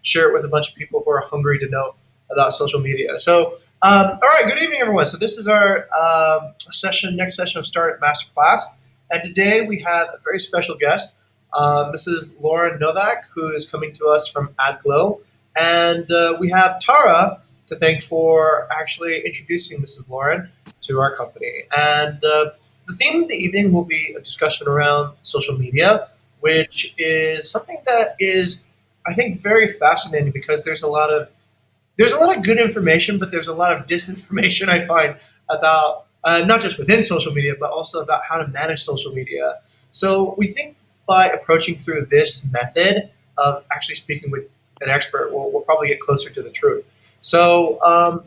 share it with a bunch of people who are hungry to know about social media. So, all right, good evening, everyone. So this is our next session of StartUp MasterClass. And today we have a very special guest, Mrs. Lauren Novak, who is coming to us from AdGlow. And we have Tara to thank for actually introducing Mrs. Lauren to our company. And the theme of the evening will be a discussion around social media, which is something that is, I think, very fascinating because there's a lot of good information, but there's a lot of disinformation I find about not just within social media, but also about how to manage social media. So we think by approaching through this method of actually speaking with an expert, we'll probably get closer to the truth. So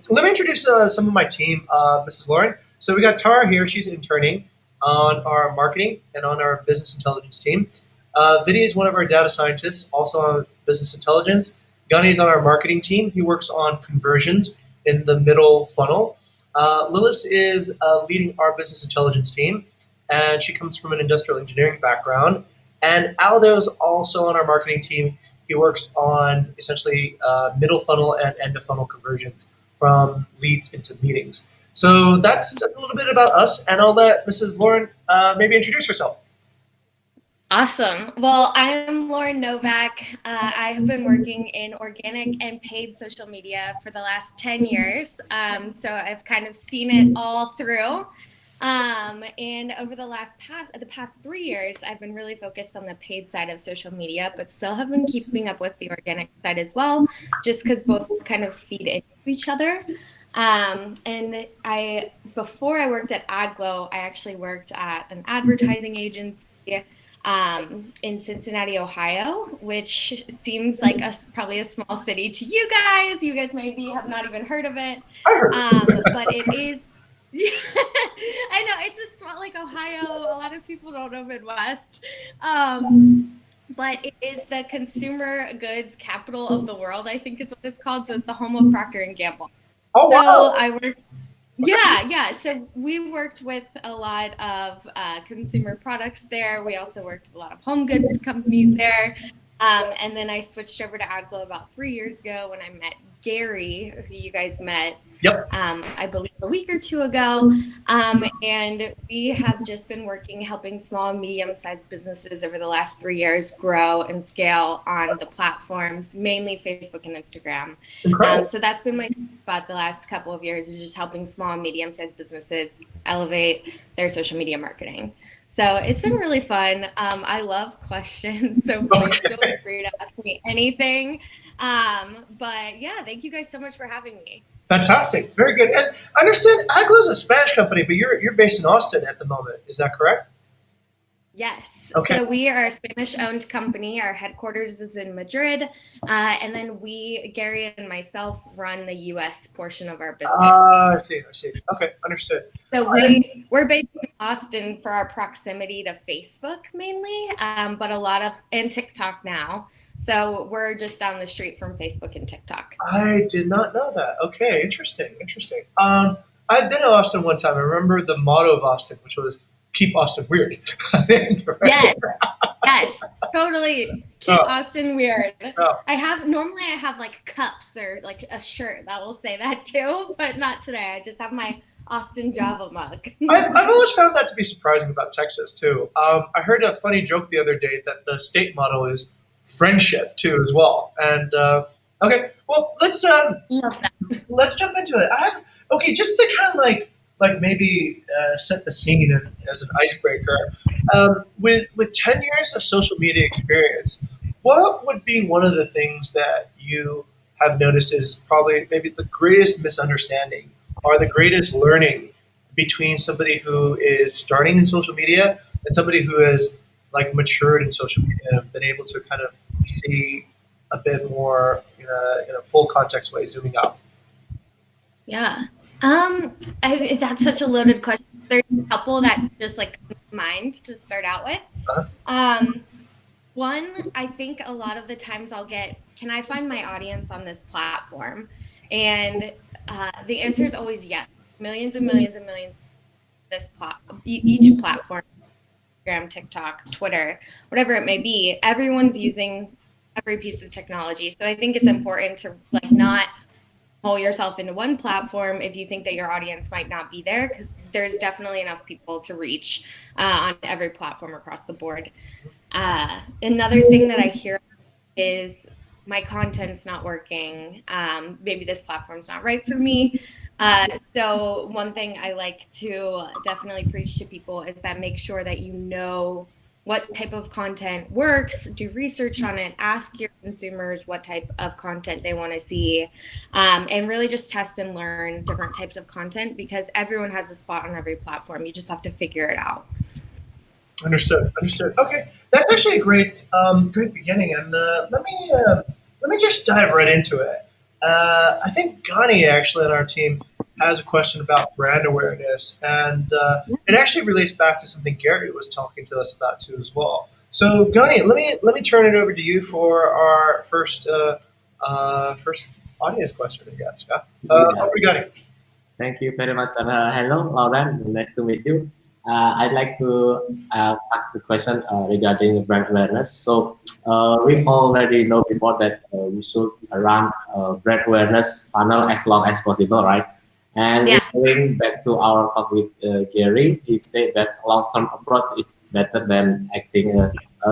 let me introduce some of my team, Mrs. Lauren. So we got Tara here. She's interning on our marketing and on our business intelligence team. Vinny is one of our data scientists, also on business intelligence. Gunny's on our marketing team. He works on conversions in the middle funnel. Lilith is leading our business intelligence team, and she comes from an industrial engineering background. And Aldo's also on our marketing team. He works on essentially middle funnel and end of funnel conversions from leads into meetings. So that's a little bit about us, and I'll let Mrs. Lauren maybe introduce herself. Awesome. Well, I'm Lauren Novak. I have been working in organic and paid social media for the last 10 years. So I've kind of seen it all through. And over the past 3 years, I've been really focused on the paid side of social media, but still have been keeping up with the organic side as well, just because both kind of feed into each other. And before I worked at AdGlow, I actually worked at an advertising agency in Cincinnati, Ohio, which seems like probably a small city to you guys. You guys maybe have not even heard of it. But it is, I know, it's a small, like Ohio, a lot of people don't know Midwest. But it is the consumer goods capital of the world, I think is what it's called. So it's the home of Procter & Gamble. Oh, wow. So I worked. Yeah. So we worked with a lot of consumer products there. We also worked with a lot of home goods companies there. And then I switched over to AdGlow about 3 years ago when I met Gary, who you guys met, Yep. I believe a week or two ago. And we have just been helping small and medium-sized businesses over the last 3 years grow and scale on the platforms, mainly Facebook and Instagram. So that's been my spot the last couple of years, is just helping small and medium-sized businesses elevate their social media marketing. So it's been really fun. I love questions, so please feel free to ask me anything. But yeah, thank you guys so much for having me. Fantastic. Very good. And I understand AdGlow is a Spanish company, but you're based in Austin at the moment. Is that correct? Yes. Okay. So we are a Spanish-owned company. Our headquarters is in Madrid. And then Gary and myself, run the U.S. portion of our business. I see. Okay, understood. So we're based in Austin for our proximity to Facebook mainly, but and TikTok now. So we're just down the street from Facebook and TikTok. I did not know that. Okay, interesting. I've been to Austin one time. I remember the motto of Austin, which was "Keep Austin Weird." Right? Yes, totally. Keep Oh. Austin weird. Oh. I have like cups or like a shirt that will say that too, but not today. I just have my Austin Java mug. I've always found that to be surprising about Texas too. I heard a funny joke the other day that the state motto is friendship too, as well. And okay, well, let's jump into it. Just to kind of like maybe set the scene as an icebreaker. With 10 years of social media experience, what would be one of the things that you have noticed is probably maybe the greatest misunderstanding or the greatest learning between somebody who is starting in social media and somebody who has like matured in social media and been able to kind of see a bit more in a full context way, zooming out? Yeah. That's such a loaded question. There's a couple that just like come to mind to start out with. Uh-huh. One, I think a lot of the times I'll get, can I find my audience on this platform? And the answer is always yes. Millions and millions and millions. Each platform, Instagram, TikTok, Twitter, whatever it may be, everyone's using every piece of technology. So I think it's important to like not pull yourself into one platform if you think that your audience might not be there, because there's definitely enough people to reach on every platform across the board. Another thing that I hear is my content's not working. Maybe this platform's not right for me. So one thing I like to definitely preach to people is that make sure that you know what type of content works, do research on it, ask your consumers what type of content they want to see, and really just test and learn different types of content, because everyone has a spot on every platform. You just have to figure it out. Understood. Understood. Okay, that's actually a great beginning, and let me just dive right into it. I think Gani actually on our team has a question about brand awareness, and it actually relates back to something Gary was talking to us about too as well. So Gani, let me turn it over to you for our first audience question, I guess. Yeah. Yeah, Over to Gani. thank you very much. Hello, Lauren. Nice to meet you. I'd like to ask the question regarding brand awareness. So we already know before that we should run brand awareness funnel as long as possible, right? And Yeah. referring back to our talk with Gary, he said that long-term approach is better than acting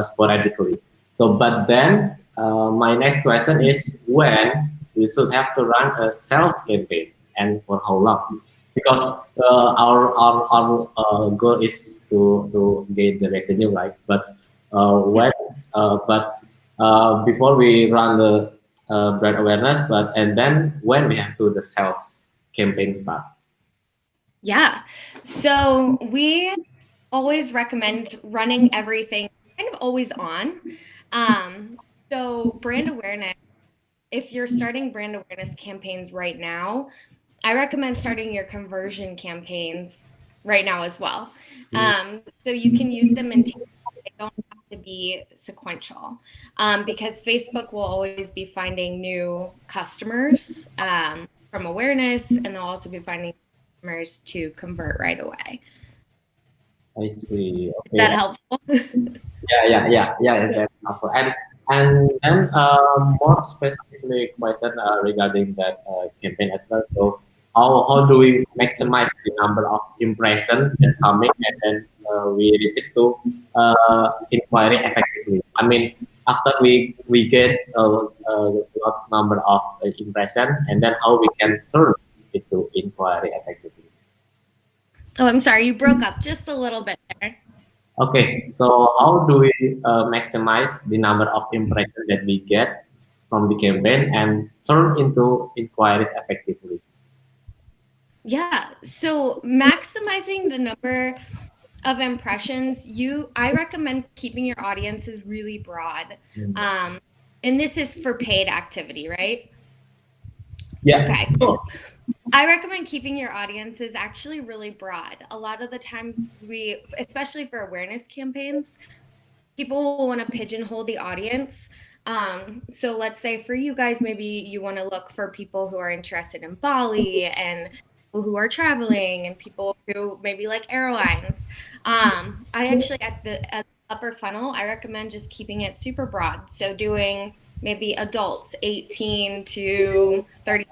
sporadically. So, but then my next question is when we should have to run a sales campaign and for how long? Because our goal is to gain the revenue, right? But when but before we run the brand awareness, but and then when we have to the sales campaign start. Yeah. So we always recommend running everything kind of always on. So brand awareness, if you're starting brand awareness campaigns right now, I recommend starting your conversion campaigns right now as well. So you can use them in tandem. They don't have to be sequential, because Facebook will always be finding new customers from awareness, and they'll also be finding customers to convert right away. I see. Is that Okay. helpful? Yeah. That's helpful. And then more specifically question regarding that campaign as well. So how do we maximize the number of impressions that coming and then we receive to inquiry effectively? I mean, after we get a large number of impression and then how we can turn it to inquiry effectively. Oh, I'm sorry, you broke up just a little bit there. Okay, so how do we maximize the number of impressions that we get from the campaign and turn into inquiries effectively? Yeah, so maximizing the number of impressions, I recommend keeping your audiences really broad. And this is for paid activity, right? Yeah. Okay, cool. I recommend keeping your audiences actually really broad. A lot of the times especially for awareness campaigns, people will want to pigeonhole the audience. So let's say for you guys, maybe you want to look for people who are interested in Bali and people who are traveling and people who maybe like airlines. I actually at the upper funnel, I recommend just keeping it super broad. So doing maybe adults 18 to 30,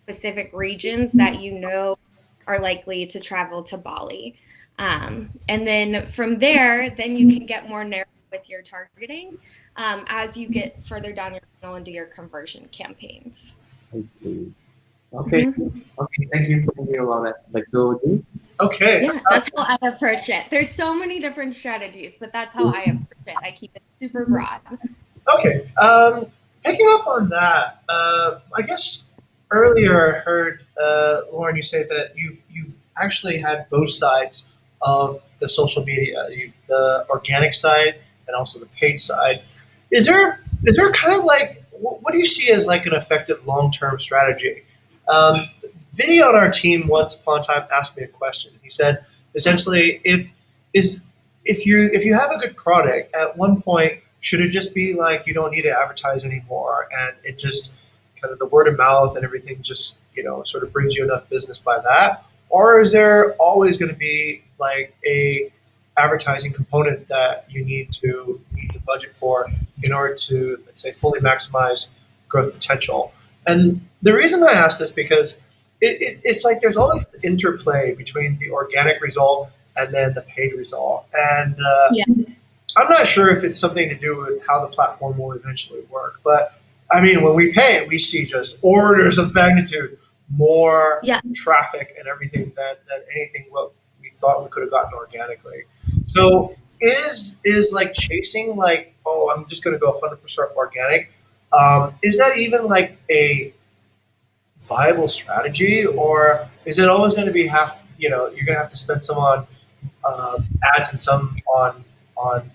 specific regions that you know are likely to travel to Bali. And then from there, then you can get more narrow with your targeting as you get further down your funnel into your conversion campaigns. I see. Okay. Okay. Thank you, Laura. Back to you. Okay. Yeah, that's how I approach it. There's so many different strategies, but that's how I approach it. I keep it super broad. Okay. Picking up on that, I guess earlier I heard Lauren, you say that you've actually had both sides of the social media, the organic side and also the paid side. Is there kind of like what do you see as like an effective long term strategy? Um, Vinny on our team once upon a time asked me a question. He said essentially is if you have a good product at one point should it just be like you don't need to advertise anymore and it just kind of the word of mouth and everything just sort of brings you enough business by that, or is there always going to be like advertising component that you need to budget for in order to, let's say, fully maximize growth potential. And the reason I ask this because it's like there's always this interplay between the organic result and then the paid result. And Yeah. I'm not sure if it's something to do with how the platform will eventually work, but I mean, when we pay it, we see just orders of magnitude more Yeah. traffic and everything than anything what we thought we could have gotten organically. So is like chasing like, oh, I'm just going to go 100% organic. Is that even like a viable strategy, or is it always going to be half? You know, you're going to have to spend some on ads and some on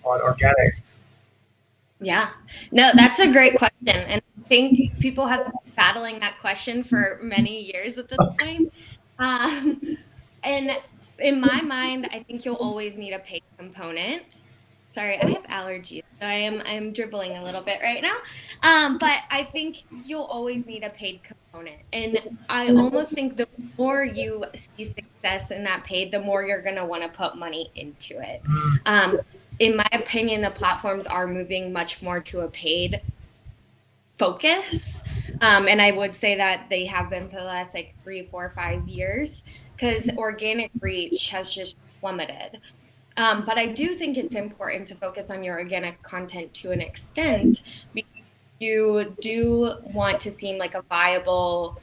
organic. Yeah. No, that's a great question. And I think people have been battling that question for many years at this point. And in my mind, I think you'll always need a paid component. Sorry, I have allergies, so I'm dribbling a little bit right now. But I think you'll always need a paid component. And I almost think the more you see success in that paid, the more you're going to want to put money into it. In my opinion, the platforms are moving much more to a paid focus. And I would say that they have been for the last like 3, 4, 5 years, because organic reach has just plummeted. But I do think it's important to focus on your organic content to an extent, because you do want to seem like a viable,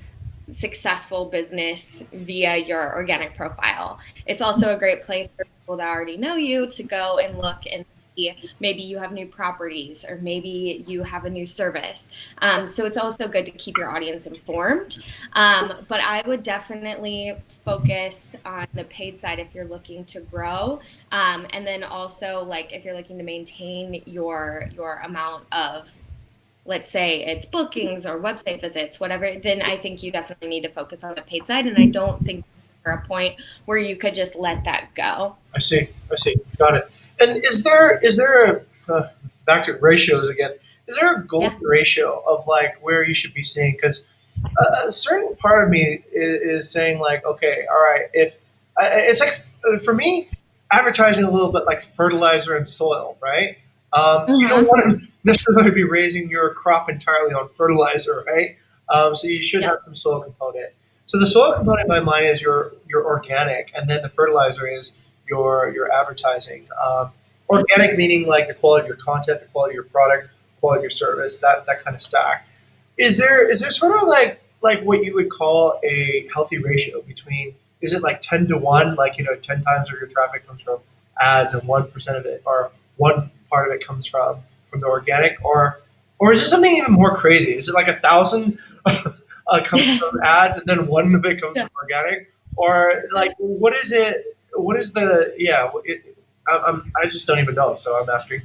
successful business via your organic profile. It's also a great place for people that already know you to go and look and see maybe you have new properties or maybe you have a new service. So it's also good to keep your audience informed. But I would definitely focus on the paid side if you're looking to grow. And then also like if you're looking to maintain your amount of, let's say it's bookings or website visits, whatever, then I think you definitely need to focus on the paid side. And I don't think for a point where you could just let that go. I see. Got it. And is there back to ratios again? Is there a golden ratio of like where you should be seeing? Because a certain part of me is saying like, okay, all right, if it's like for me, advertising a little bit like fertilizer and soil, right? You don't want to necessarily be raising your crop entirely on fertilizer, right? So you should have some soil component. So the soil component in my mind is your organic, and then the fertilizer is your advertising. Organic meaning like the quality of your content, the quality of your product, quality of your service, that kind of stack. Is there sort of like what you would call a healthy ratio between? Is it like 10 to 1, like 10 times of your traffic comes from ads and 1% of it, or one part of it comes from the organic, or is it something even more crazy? Is it like 1,000 comes from ads and then 1 of it comes from organic, or like what is it? What is the I just don't even know, so I'm asking.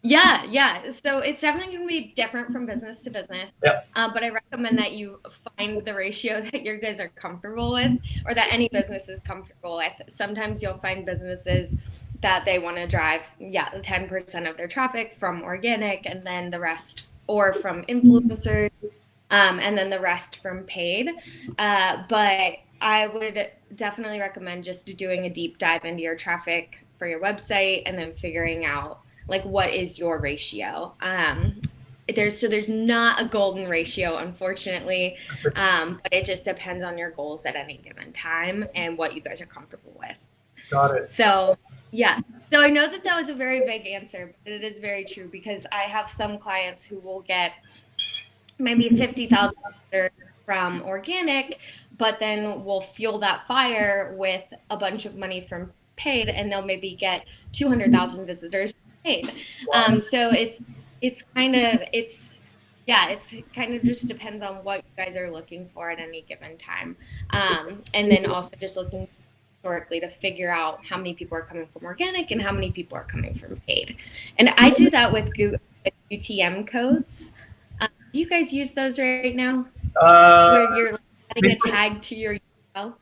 Yeah. So it's definitely going to be different from business to business. Yeah. But I recommend that you find the ratio that your guys are comfortable with, or that any business is comfortable with. Sometimes you'll find businesses that they want to drive, 10% of their traffic from organic, and then the rest, or from influencers, and then the rest from paid. But I would definitely recommend just doing a deep dive into your traffic for your website, and then figuring out like what is your ratio. There's not a golden ratio, unfortunately, but it just depends on your goals at any given time and what you guys are comfortable with. Got it. So so I know that was a very vague answer, but it is very true, because I have some clients who will get maybe 50,000 from organic, but then we'll fuel that fire with a bunch of money from paid, and they'll maybe get 200,000 visitors paid. So it kind of just depends on what you guys are looking for at any given time. And then also just looking historically to figure out how many people are coming from organic and how many people are coming from paid. And I do that with Google UTM codes. Do you guys use those right now? Where you're adding a tag to your URL?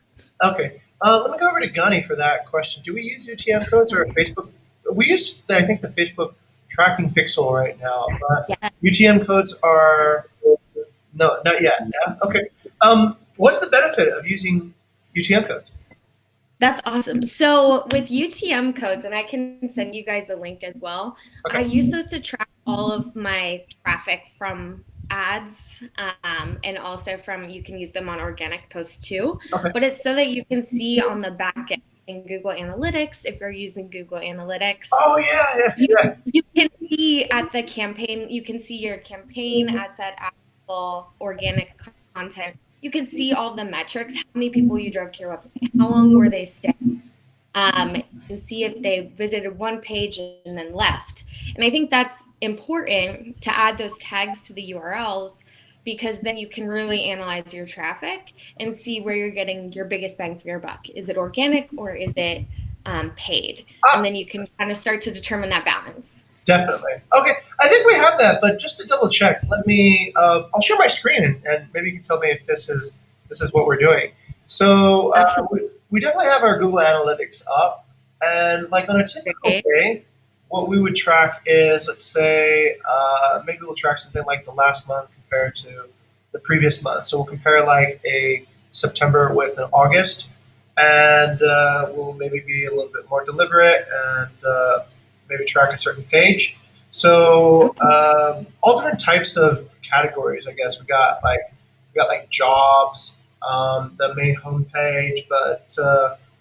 Okay. Let me go over to Gunny for that question. Do we use UTM codes or Facebook? We use, I think, the Facebook tracking pixel right now, but UTM codes are not yet. Yeah. Okay. What's the benefit of using UTM codes? That's awesome. So with UTM codes, and I can send you guys a link as well. Okay. I use those to track all of my traffic from ads, and also from, you can use them on organic posts too. Okay. But it's so that you can see on the back end in Google Analytics, if you're using Google Analytics, Oh yeah, you can see at the campaign, you can see your campaign, ad set, actual organic content. You can see all the metrics, how many people you drove to your website, how long were they staying, and see if they visited one page and then left. And I think that's important to add those tags to the URLs, because then you can really analyze your traffic and see where you're getting your biggest bang for your buck. Is it organic or is it paid? Ah, And then you can kind of start to determine that balance. definitely. Okay, I think we have that, but just to double check, let me. I'll share my screen, and maybe you can tell me if this is what we're doing. So we definitely have our Google Analytics up, and like on a typical Okay. day, what we would track is, let's say, maybe we'll track something like the last month compared to the previous month. So we'll compare like a September with an August, and we'll maybe be a little bit more deliberate and maybe track a certain page. So all different types of categories, I guess. We got like jobs, the main homepage, but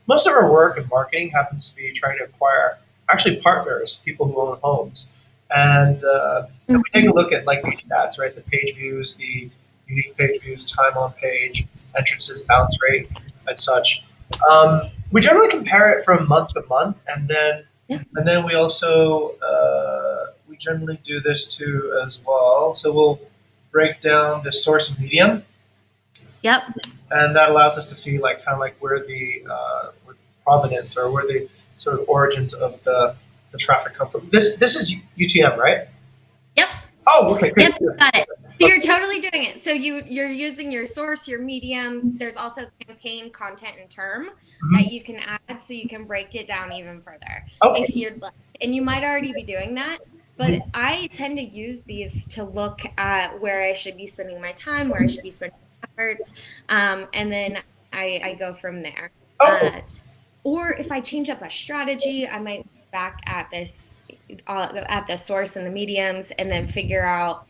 most of our work in marketing happens to be trying to acquire actually partners, people who own homes, and we take a look at like these stats, right? The page views, the unique page views, time on page, entrances, bounce rate, and such. We generally compare it from month to month, Yeah. and then we also we generally do this too as well. So we'll break down the source and medium, Yep. and that allows us to see like kind of like where the provenance or where the sort of origins of the traffic come from. This is UTM, right? Yep. Oh, okay, good. Yep. Got it. So you're totally doing it. So you're using your source, your medium. There's also campaign, content, and term that you can add, so you can break it down even further Okay. if you'd like. And you might already be doing that, but I tend to use these to look at where I should be spending my time, where I should be spending my efforts, and then I go from there. Oh, Or if I change up a strategy, I might look back at the source and the mediums, and then figure out,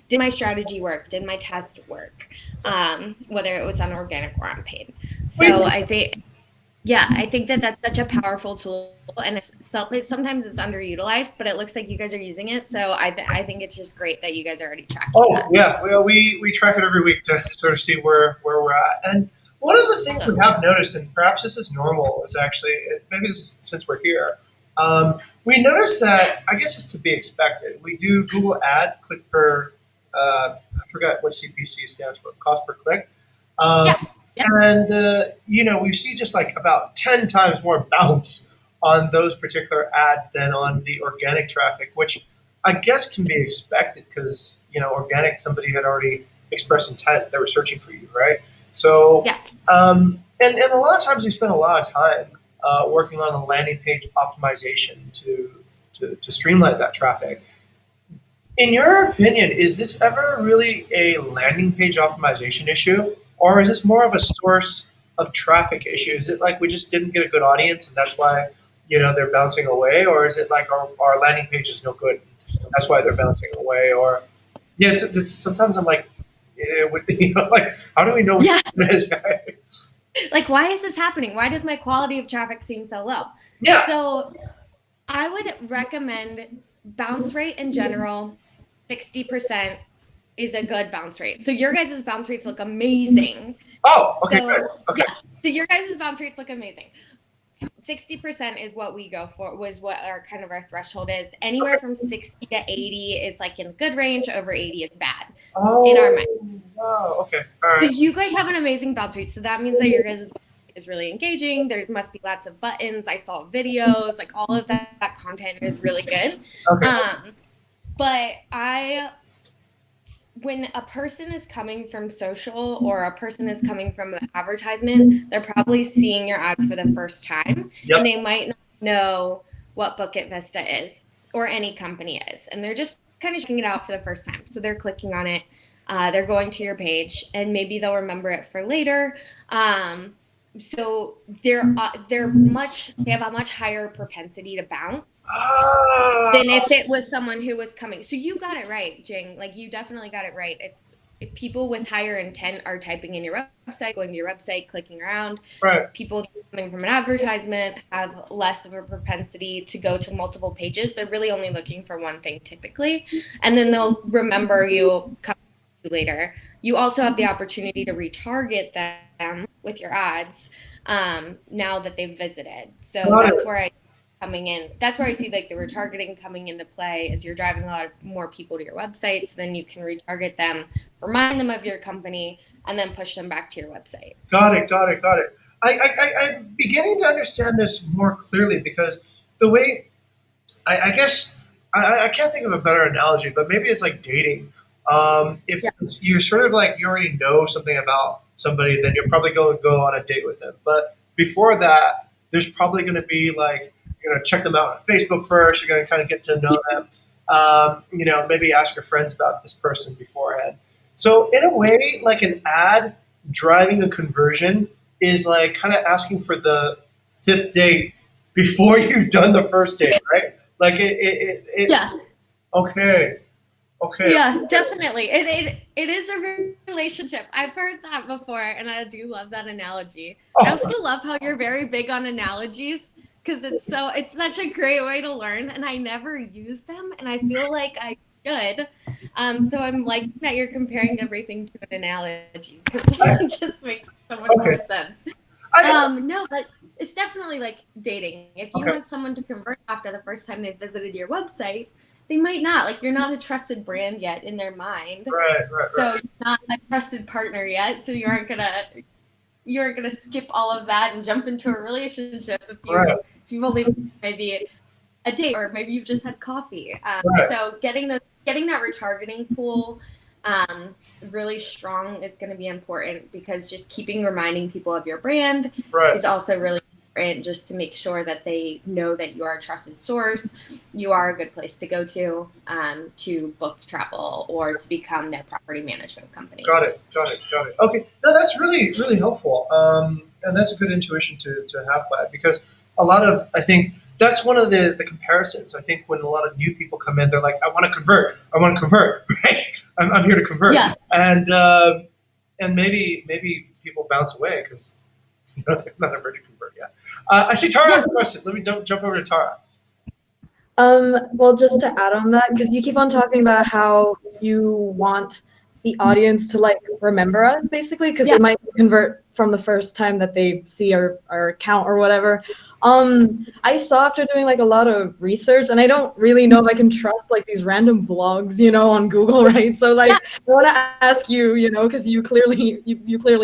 did my strategy work? Did my test work? Whether it was on organic or on paid. So I think that that's such a powerful tool, and sometimes it's underutilized, but it looks like you guys are using it. So I think it's just great that you guys are already tracking oh that. yeah. Well, we track it every week to sort of see where we're at. And one of the things we have noticed, and perhaps this is normal, is actually maybe this is, since we're here, we noticed that I guess it's to be expected. We do Google Ad click per. I forgot what CPC stands for, cost per click. Um, Yeah. Yep. and we see just like about 10 times more bounce on those particular ads than on the organic traffic, which I guess can be expected because organic, somebody had already expressed intent, they were searching for you, right? So Yeah. and a lot of times we spend a lot of time working on a landing page optimization to streamline that traffic. In your opinion, is this ever really a landing page optimization issue, or is this more of a source of traffic issue? Is it like we just didn't get a good audience and that's why they're bouncing away, or is it like our landing page is no good, that's why they're bouncing away? Or yeah, it's sometimes I'm like, like how do we know which Yeah. one it is, guy? Like, why is this happening? Why does my quality of traffic seem so low? Yeah. So I would recommend bounce rate in general. 60% is a good bounce rate. So your guys' bounce rates look amazing. Oh, okay, So good. Okay. yeah, so your guys' bounce rates look amazing. 60% is what we go for, was what our kind of our threshold is. Anywhere from 60 to 80 is like in good range, over 80 is bad in our mind. Oh, wow. Okay. All So right. you guys have an amazing bounce rate. So that means that your guys' is really engaging. There must be lots of buttons. I saw videos, like all of that content is really good. Okay. But when a person is coming from social or a person is coming from an advertisement, they're probably seeing your ads for the first time, Yep. and they might not know what Bukit Vista is or any company is, and they're just kind of checking it out for the first time. So they're clicking on it, they're going to your page, and maybe they'll remember it for later. so they have a much higher propensity to bounce than if it was someone who was coming. So you got it right, Jing. Like, you definitely got it right. It's people with higher intent are typing in your website, going to your website, clicking around. Right. People coming from an advertisement have less of a propensity to go to multiple pages. They're really only looking for one thing typically, and then they'll remember you later. You also have the opportunity to retarget them with your ads now that they've visited. So that's where I see like the retargeting coming into play, is you're driving a lot of more people to your website, so then you can retarget them, remind them of your company, and then push them back to your website. Got it. I'm beginning to understand this more clearly, because the way I guess I can't think of a better analogy, but maybe it's like dating. If you're sort of like, you already know something about somebody, then you're probably going to go on a date with them. But before that, there's probably going to be like, you're going to check them out on Facebook first. You're going to kind of get to know them. Maybe ask your friends about this person beforehand. So in a way, like an ad driving a conversion is like kind of asking for the fifth date before you've done the first date, right? Like Yeah. Okay. Yeah, definitely. It is a relationship. I've heard that before, and I do love that analogy. I also love how you're very big on analogies, because it's such a great way to learn, and I never use them, and I feel like I should. So I'm liking that you're comparing everything to an analogy, because it just makes so much more sense. No, but it's definitely like dating. If you want someone to convert after the first time they visited your website, they might not. Like, you're not a trusted brand yet in their mind. Right. So you're not a trusted partner yet. So you aren't gonna skip all of that and jump into a relationship if you've only maybe a date, or maybe you've just had coffee. So getting that retargeting pool really strong is going to be important, because just reminding people of your brand is also really important, just to make sure that they know that you are a trusted source, you are a good place to go to book travel or to become their property management company. Got it. Okay, no, that's really, really helpful, and that's a good intuition to have by it, because I think that's one of the comparisons. I think when a lot of new people come in, they're like, I want to convert, right? I'm here to convert, and maybe people bounce away because they're not ready to convert yet. I see Tara has a question. Let me jump over to Tara. Well, just to add on that, because you keep on talking about how you want the audience to like remember us, basically, because they might convert from the first time that they see our account or whatever. I saw, after doing like a lot of research, and I don't really know if I can trust like these random blogs, on Google, right? So like, I want to ask you, because you clearly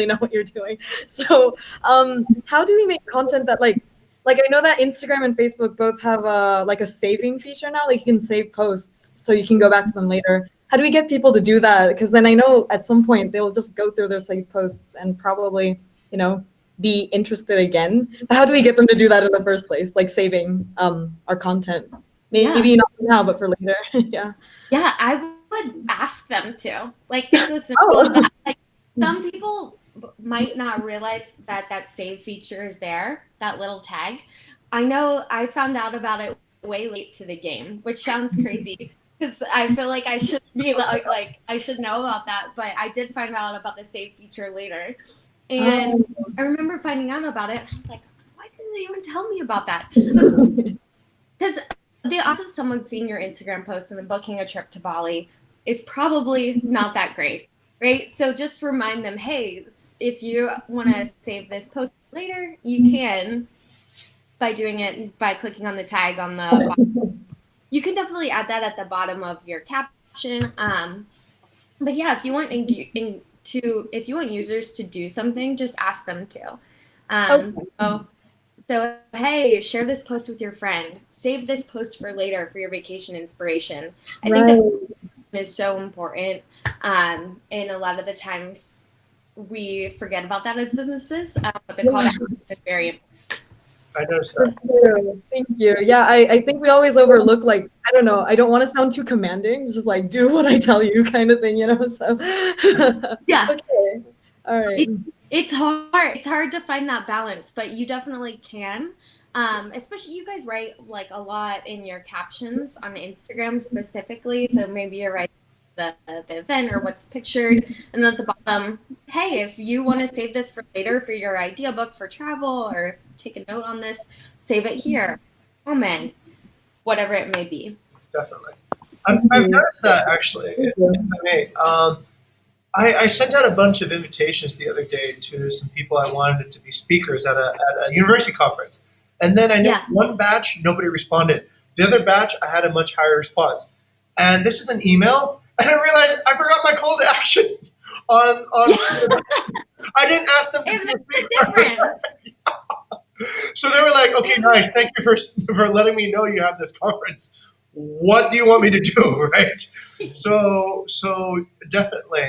know what you're doing. So how do we make content that like I know that Instagram and Facebook both have a saving feature now. Like, you can save posts so you can go back to them later. How do we get people to do that? Because then I know at some point they'll just go through their saved posts and probably, be interested again. But how do we get them to do that in the first place? Like, saving our content. Maybe not now, but for later. Yeah, I would ask them to. Like, it's as simple as that. Like, some people might not realize that save feature is there, that little tag. I know I found out about it way late to the game, which sounds crazy, because I feel like I should be like I should know about that, but I did find out about the save feature later. And I remember finding out about it, and I was like, why didn't they even tell me about that? Because the odds of someone seeing your Instagram post and then booking a trip to Bali is probably not that great, right? So just remind them, hey, if you want to save this post later, you can, by clicking on the tag on the bottom. You can definitely add that at the bottom of your caption. But yeah, if you want if you want users to do something, just ask them to. So hey, share this post with your friend. Save this post for later for your vacation inspiration. I think that is so important. And a lot of the times we forget about that as businesses. But the call to action is very important. I noticed that. Thank you. Yeah, I think we always overlook, like, I don't know, I don't want to sound too commanding, just like, do what I tell you kind of thing, So yeah. Okay. All right. It's hard. It's hard to find that balance, but you definitely can. Especially you guys write like a lot in your captions on Instagram specifically. So maybe you're writing the event or what's pictured. And then at the bottom, hey, if you want to save this for later for your idea book for travel or take a note on this, save it here. Comment, whatever it may be. Definitely. I've noticed that actually. If I may. I sent out a bunch of invitations the other day to some people I wanted to be speakers at a university conference. And then I know one batch, nobody responded. The other batch, I had a much higher response. And this is an email, and I realized I forgot my call to action on I didn't ask them to It be a makes a speaker. difference. So they were like, okay, nice. Thank you for letting me know you have this conference. What do you want me to do, right? So definitely,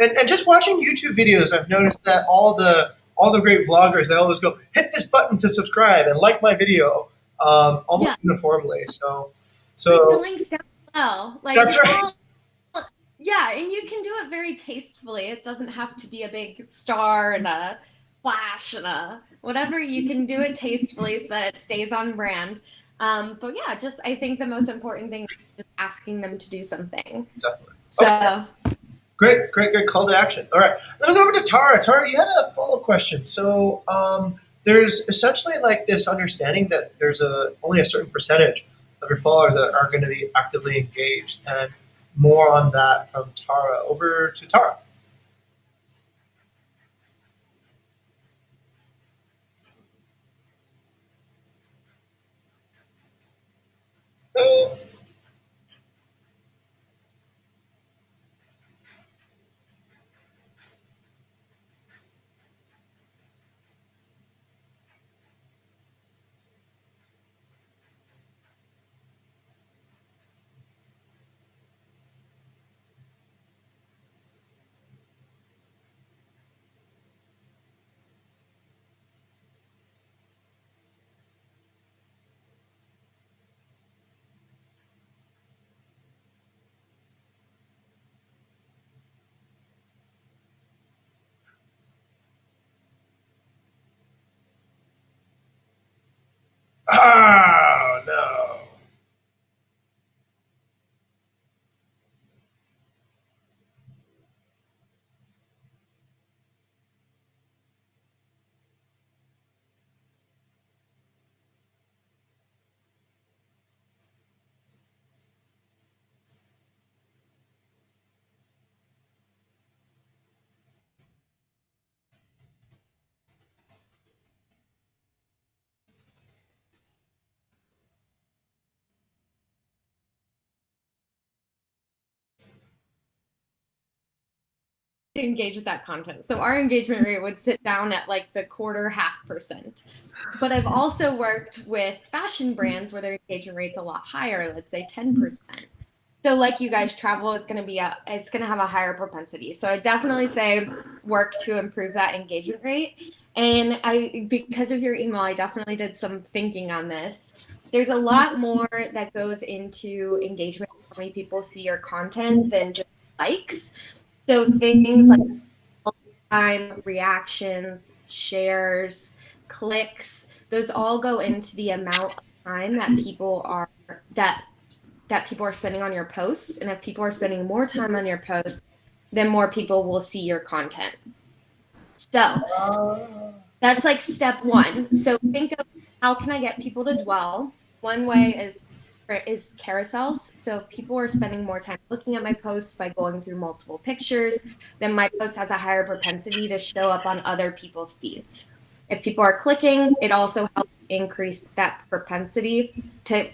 and just watching YouTube videos, I've noticed that all the great vloggers, they always go hit this button to subscribe and like my video, almost uniformly. So The links down below, like that's right. Yeah, and you can do it very tastefully. It doesn't have to be a big star and a flash and a whatever. You can do it tastefully so that it stays on brand. But yeah, just I think the most important thing is just asking them to do something. Definitely. So Okay. Great call to action. All right, let me go over to Tara. Tara, you had a follow-up question. So there's essentially like this understanding that there's only a certain percentage of your followers that are going to be actively engaged, and more on that from Tara. Over to Tara. Oh no. to engage with that content. So our engagement rate would sit down at like the 0.25%. But I've also worked with fashion brands where their engagement rate's a lot higher, let's say 10%. So like you guys, travel is going to it's going to have a higher propensity. So I definitely say work to improve that engagement rate. And because of your email, I definitely did some thinking on this. There's a lot more that goes into engagement, how many people see your content than just likes. So things like time, reactions, shares, clicks, those all go into the amount of time that people are spending on your posts. And if people are spending more time on your posts, then more people will see your content. So that's like step one. So think of how can I get people to dwell? One way is carousels. So if people are spending more time looking at my posts by going through multiple pictures, then my post has a higher propensity to show up on other people's feeds. If people are clicking, it also helps increase that propensity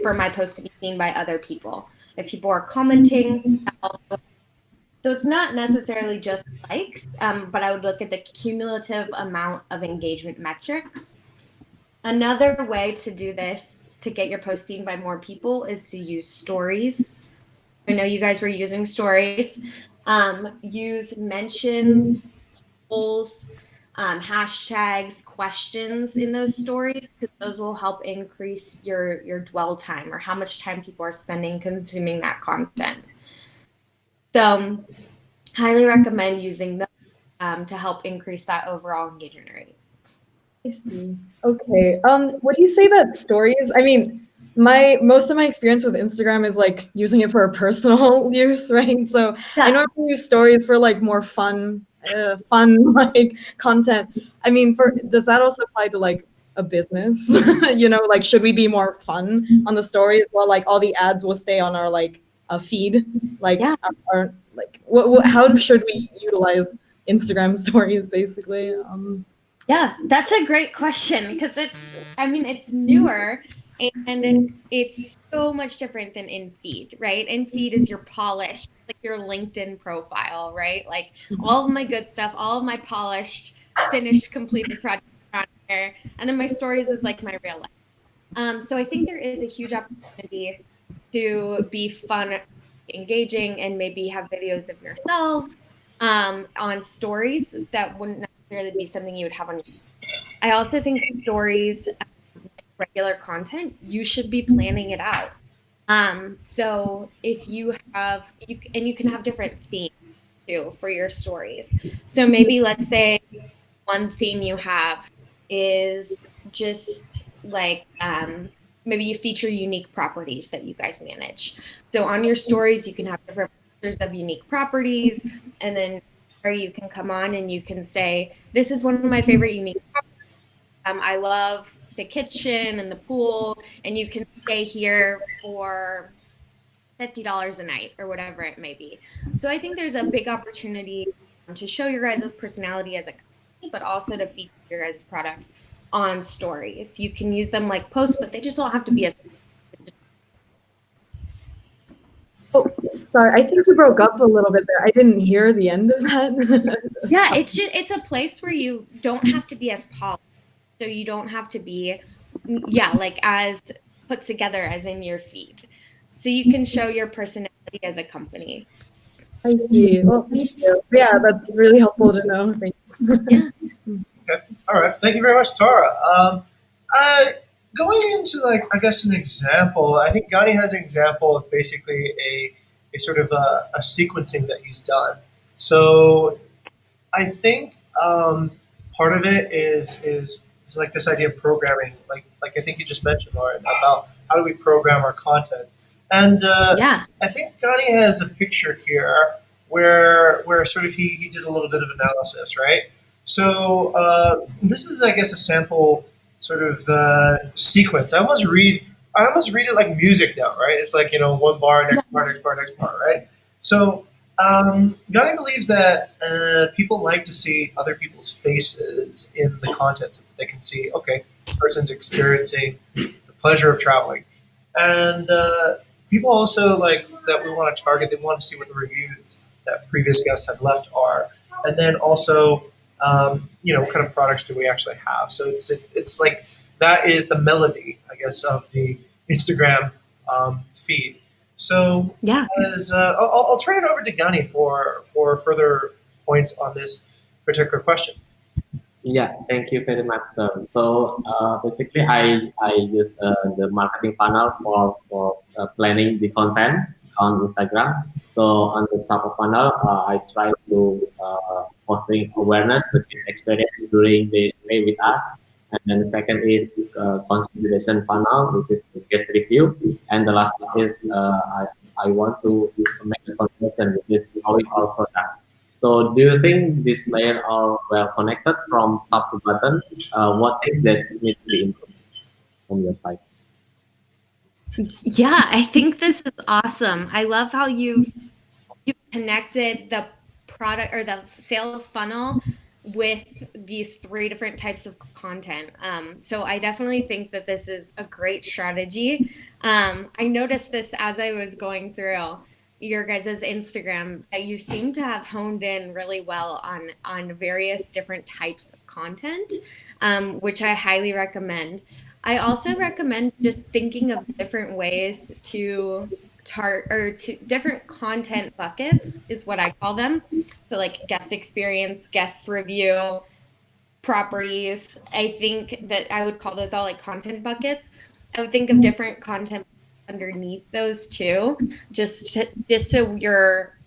for my post to be seen by other people. If people are commenting, so it's not necessarily just likes, but I would look at the cumulative amount of engagement metrics. Another way to do this to get your post seen by more people is to use stories. I know you guys were using stories. Use mentions, polls, hashtags, questions in those stories, because those will help increase your dwell time or how much time people are spending consuming that content. So highly recommend using those. to help increase that overall engagement rate. I see. Okay. Would you say that stories, I mean, most of my experience with Instagram is like using it for a personal use, right? So I know I can use stories for like more fun like content. I mean, does that also apply to like a business? Like should we be more fun on the stories while like all the ads will stay on our like a feed? Like our like how should we utilize Instagram stories basically? Yeah, that's a great question because it's newer and it's so much different than in feed, right? In feed is your polished, like your LinkedIn profile, right? Like all of my good stuff, all of my polished, finished, completed projects are on here. And then my stories is like my real life. So I think there is a huge opportunity to be fun, engaging, and maybe have videos of yourselves on stories that wouldn't necessarily be something you would have on your. I also think stories, regular content, you should be planning it out. So if you have, you can have different themes too for your stories. So maybe let's say one theme you have is just like maybe you feature unique properties that you guys manage. So on your stories, you can have different pictures of unique properties, and then or you can come on and you can say, "This is one of my favorite unique properties. I love the kitchen and the pool, and you can stay here for $50 a night or whatever it may be." So I think there's a big opportunity to show your guys' personality as a company, but also to feature your guys' products on stories. You can use them like posts, but they just don't have to be as. Oh, sorry. I think you broke up a little bit there. I didn't hear the end of that. Yeah, it's a place where you don't have to be as polished. So you don't have to be, like as put together as in your feed. So you can show your personality as a company. I see. Well, thank you. Yeah, that's really helpful to know. Thanks. Yeah. Okay. All right. Thank you very much, Tara. Going into like I guess an example, I think Gani has an example of basically a sort of a sequencing that he's done. So I think part of it is like this idea of programming, like I think you just mentioned, Lauren, about how do we program our content. And Yeah. I think Gani has a picture here where sort of he did a little bit of analysis, right? So this is, I guess, a sample sort of sequence. I almost read it like music now, right? It's like one bar, next bar, next bar, next bar, right? So Gani believes that people like to see other people's faces in the content so that they can see, okay, this person's experiencing the pleasure of traveling. And people also like that we want to target, they want to see what the reviews that previous guests have left are. And then also, what kind of products do we actually have? So it's like that is the melody, I guess, of the Instagram feed. So Yeah. I'll turn it over to Gani for further points on this particular question. Yeah, thank you very much, sir. So basically, I use the marketing funnel for planning the content on Instagram. So on the top of funnel, I try to posting awareness, the guest experience during the stay with us. And then the second is consideration funnel, which is the guest review. And the last one is I want to make a conversion, which is showing our product. So do you think this layer are well connected from top to bottom? What things that need to be improved from your side? Yeah, I think this is awesome. I love how you've connected the product or the sales funnel with these three different types of content. So I definitely think that this is a great strategy. I noticed this as I was going through your guys' Instagram that you seem to have honed in really well on various different types of content, which I highly recommend. I also recommend just thinking of different ways to to different content buckets is what I call them. So like guest experience, guest review, properties. I think that I would call those all like content buckets. I would think of different content underneath those too, just so your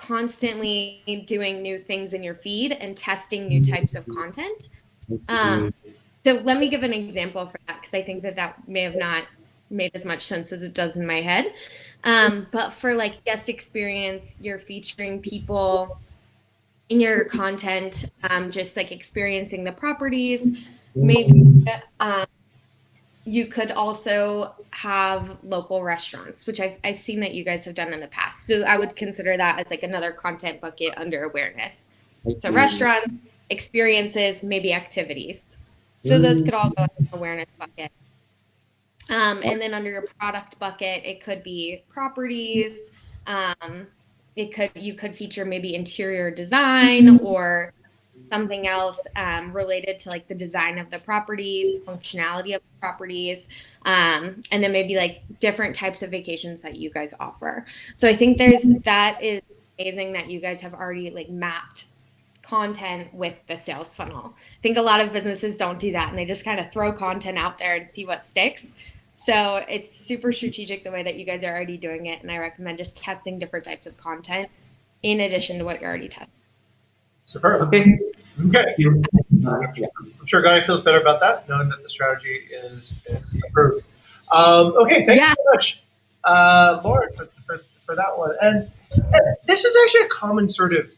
constantly doing new things in your feed and testing new types of content. I see. So let me give an example for that, because I think that may have not made as much sense as it does in my head. But for like guest experience, you're featuring people in your content, just like experiencing the properties. Maybe you could also have local restaurants, which I've seen that you guys have done in the past. So I would consider that as like another content bucket under awareness. I So see. restaurants, experiences, maybe activities. So those could all go in the awareness bucket. And then under your product bucket, it could be properties. You could feature maybe interior design or something else related to like the design of the properties, functionality of the properties, and then maybe like different types of vacations that you guys offer. So I think that is amazing that you guys have already like mapped content with the sales funnel. I think a lot of businesses don't do that, and they just kind of throw content out there and see what sticks. So it's super strategic the way that you guys are already doing it, and I recommend just testing different types of content in addition to what you're already testing. Superb. Okay. Okay. Yeah. I'm sure Guy feels better about that, knowing that the strategy is approved. Okay, thank you so much, Lauren, for that one. And this is actually a common sort of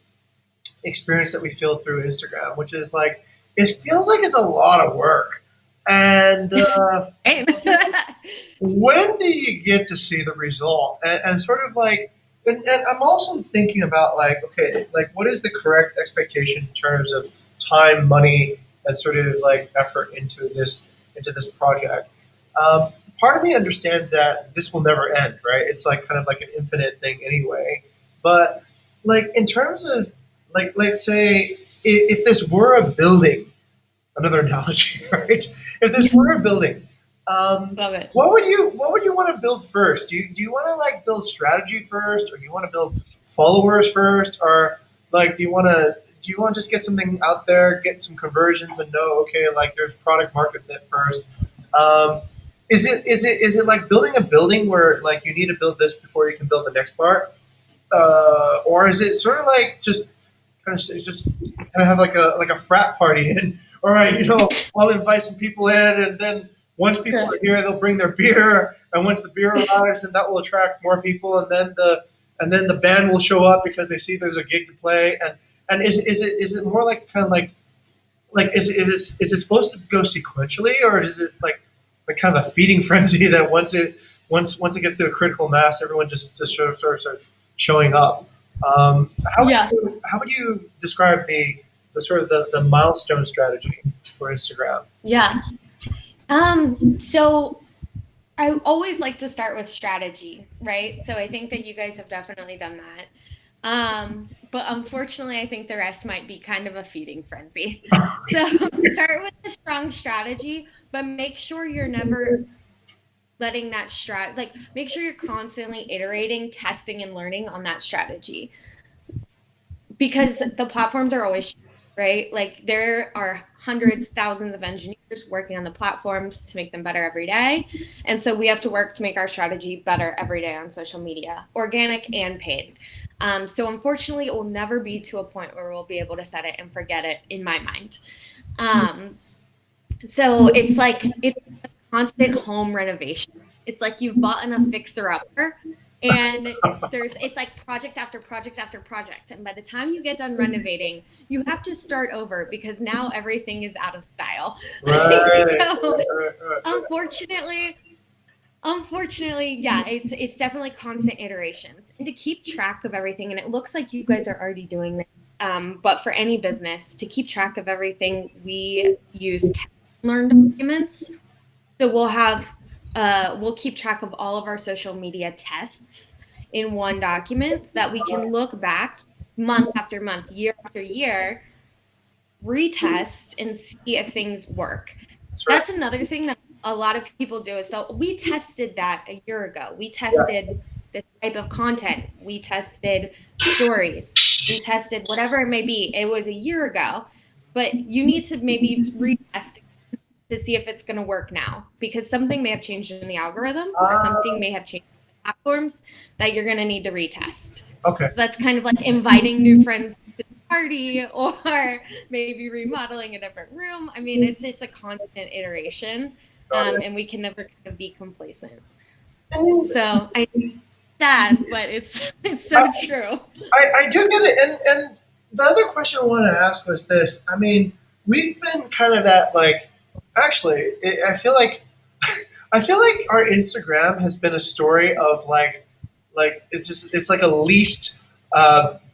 experience that we feel through Instagram, which is like, it feels like it's a lot of work. And when do you get to see the result? And sort of like, and I'm also thinking about like, okay, like what is the correct expectation in terms of time, money, and sort of like effort into this project? Part of me understands that this will never end, right? It's like kind of like an infinite thing anyway. But like in terms of like, let's say if this were a building, another analogy, right? If this were a building, Love it. what would you want to build first? Do you want to like build strategy first, or do you want to build followers first, or like do you want to just get something out there, get some conversions, and know okay, like there's product market fit first? Is it like building a building where like you need to build this before you can build the next part, or is it sort of like just kind of have like a frat party and all right, I'll invite some people in, and then once people are here, they'll bring their beer, and once the beer arrives, then that will attract more people, and then the band will show up because they see there's a gig to play, and is it more like kind of like is it supposed to go sequentially, or is it like kind of a feeding frenzy that once it gets to a critical mass, everyone just sort of showing up? How would you describe the sort of the milestone strategy for Instagram? Yeah. So I always like to start with strategy, right? So I think that you guys have definitely done that. But unfortunately, I think the rest might be kind of a feeding frenzy. So start with a strong strategy, but make sure you're never letting that make sure you're constantly iterating, testing, and learning on that strategy. Because the platforms are always, right? Like there are hundreds, thousands of engineers working on the platforms to make them better every day. And so we have to work to make our strategy better every day on social media, organic and paid. So unfortunately, it will never be to a point where we'll be able to set it and forget it, in my mind. So it's a constant home renovation. It's like you've bought a fixer-upper, and it's like project after project after project. And by the time you get done renovating, you have to start over because now everything is out of style. Right. So Right. unfortunately, yeah, it's definitely constant iterations. And to keep track of everything, and it looks like you guys are already doing this, but for any business, to keep track of everything, we use learn documents. So we'll keep track of all of our social media tests in one document so that we can look back month after month, year after year, retest and see if things work. That's another thing that a lot of people do is we tested that a year ago. We tested this type of content. We tested stories. We tested whatever it may be. It was a year ago, but you need to maybe retest to see if it's going to work now, because something may have changed in the algorithm or something may have changed platforms that you're going to need to retest. Okay. So that's kind of like inviting new friends to the party or maybe remodeling a different room. I mean, it's just a constant iteration, and we can never kind of be complacent. So I sad, but it's so true. I do get it. And the other question I want to ask was this. I mean, we've been kind of at like, actually, I feel like our Instagram has been a story of like it's like a leased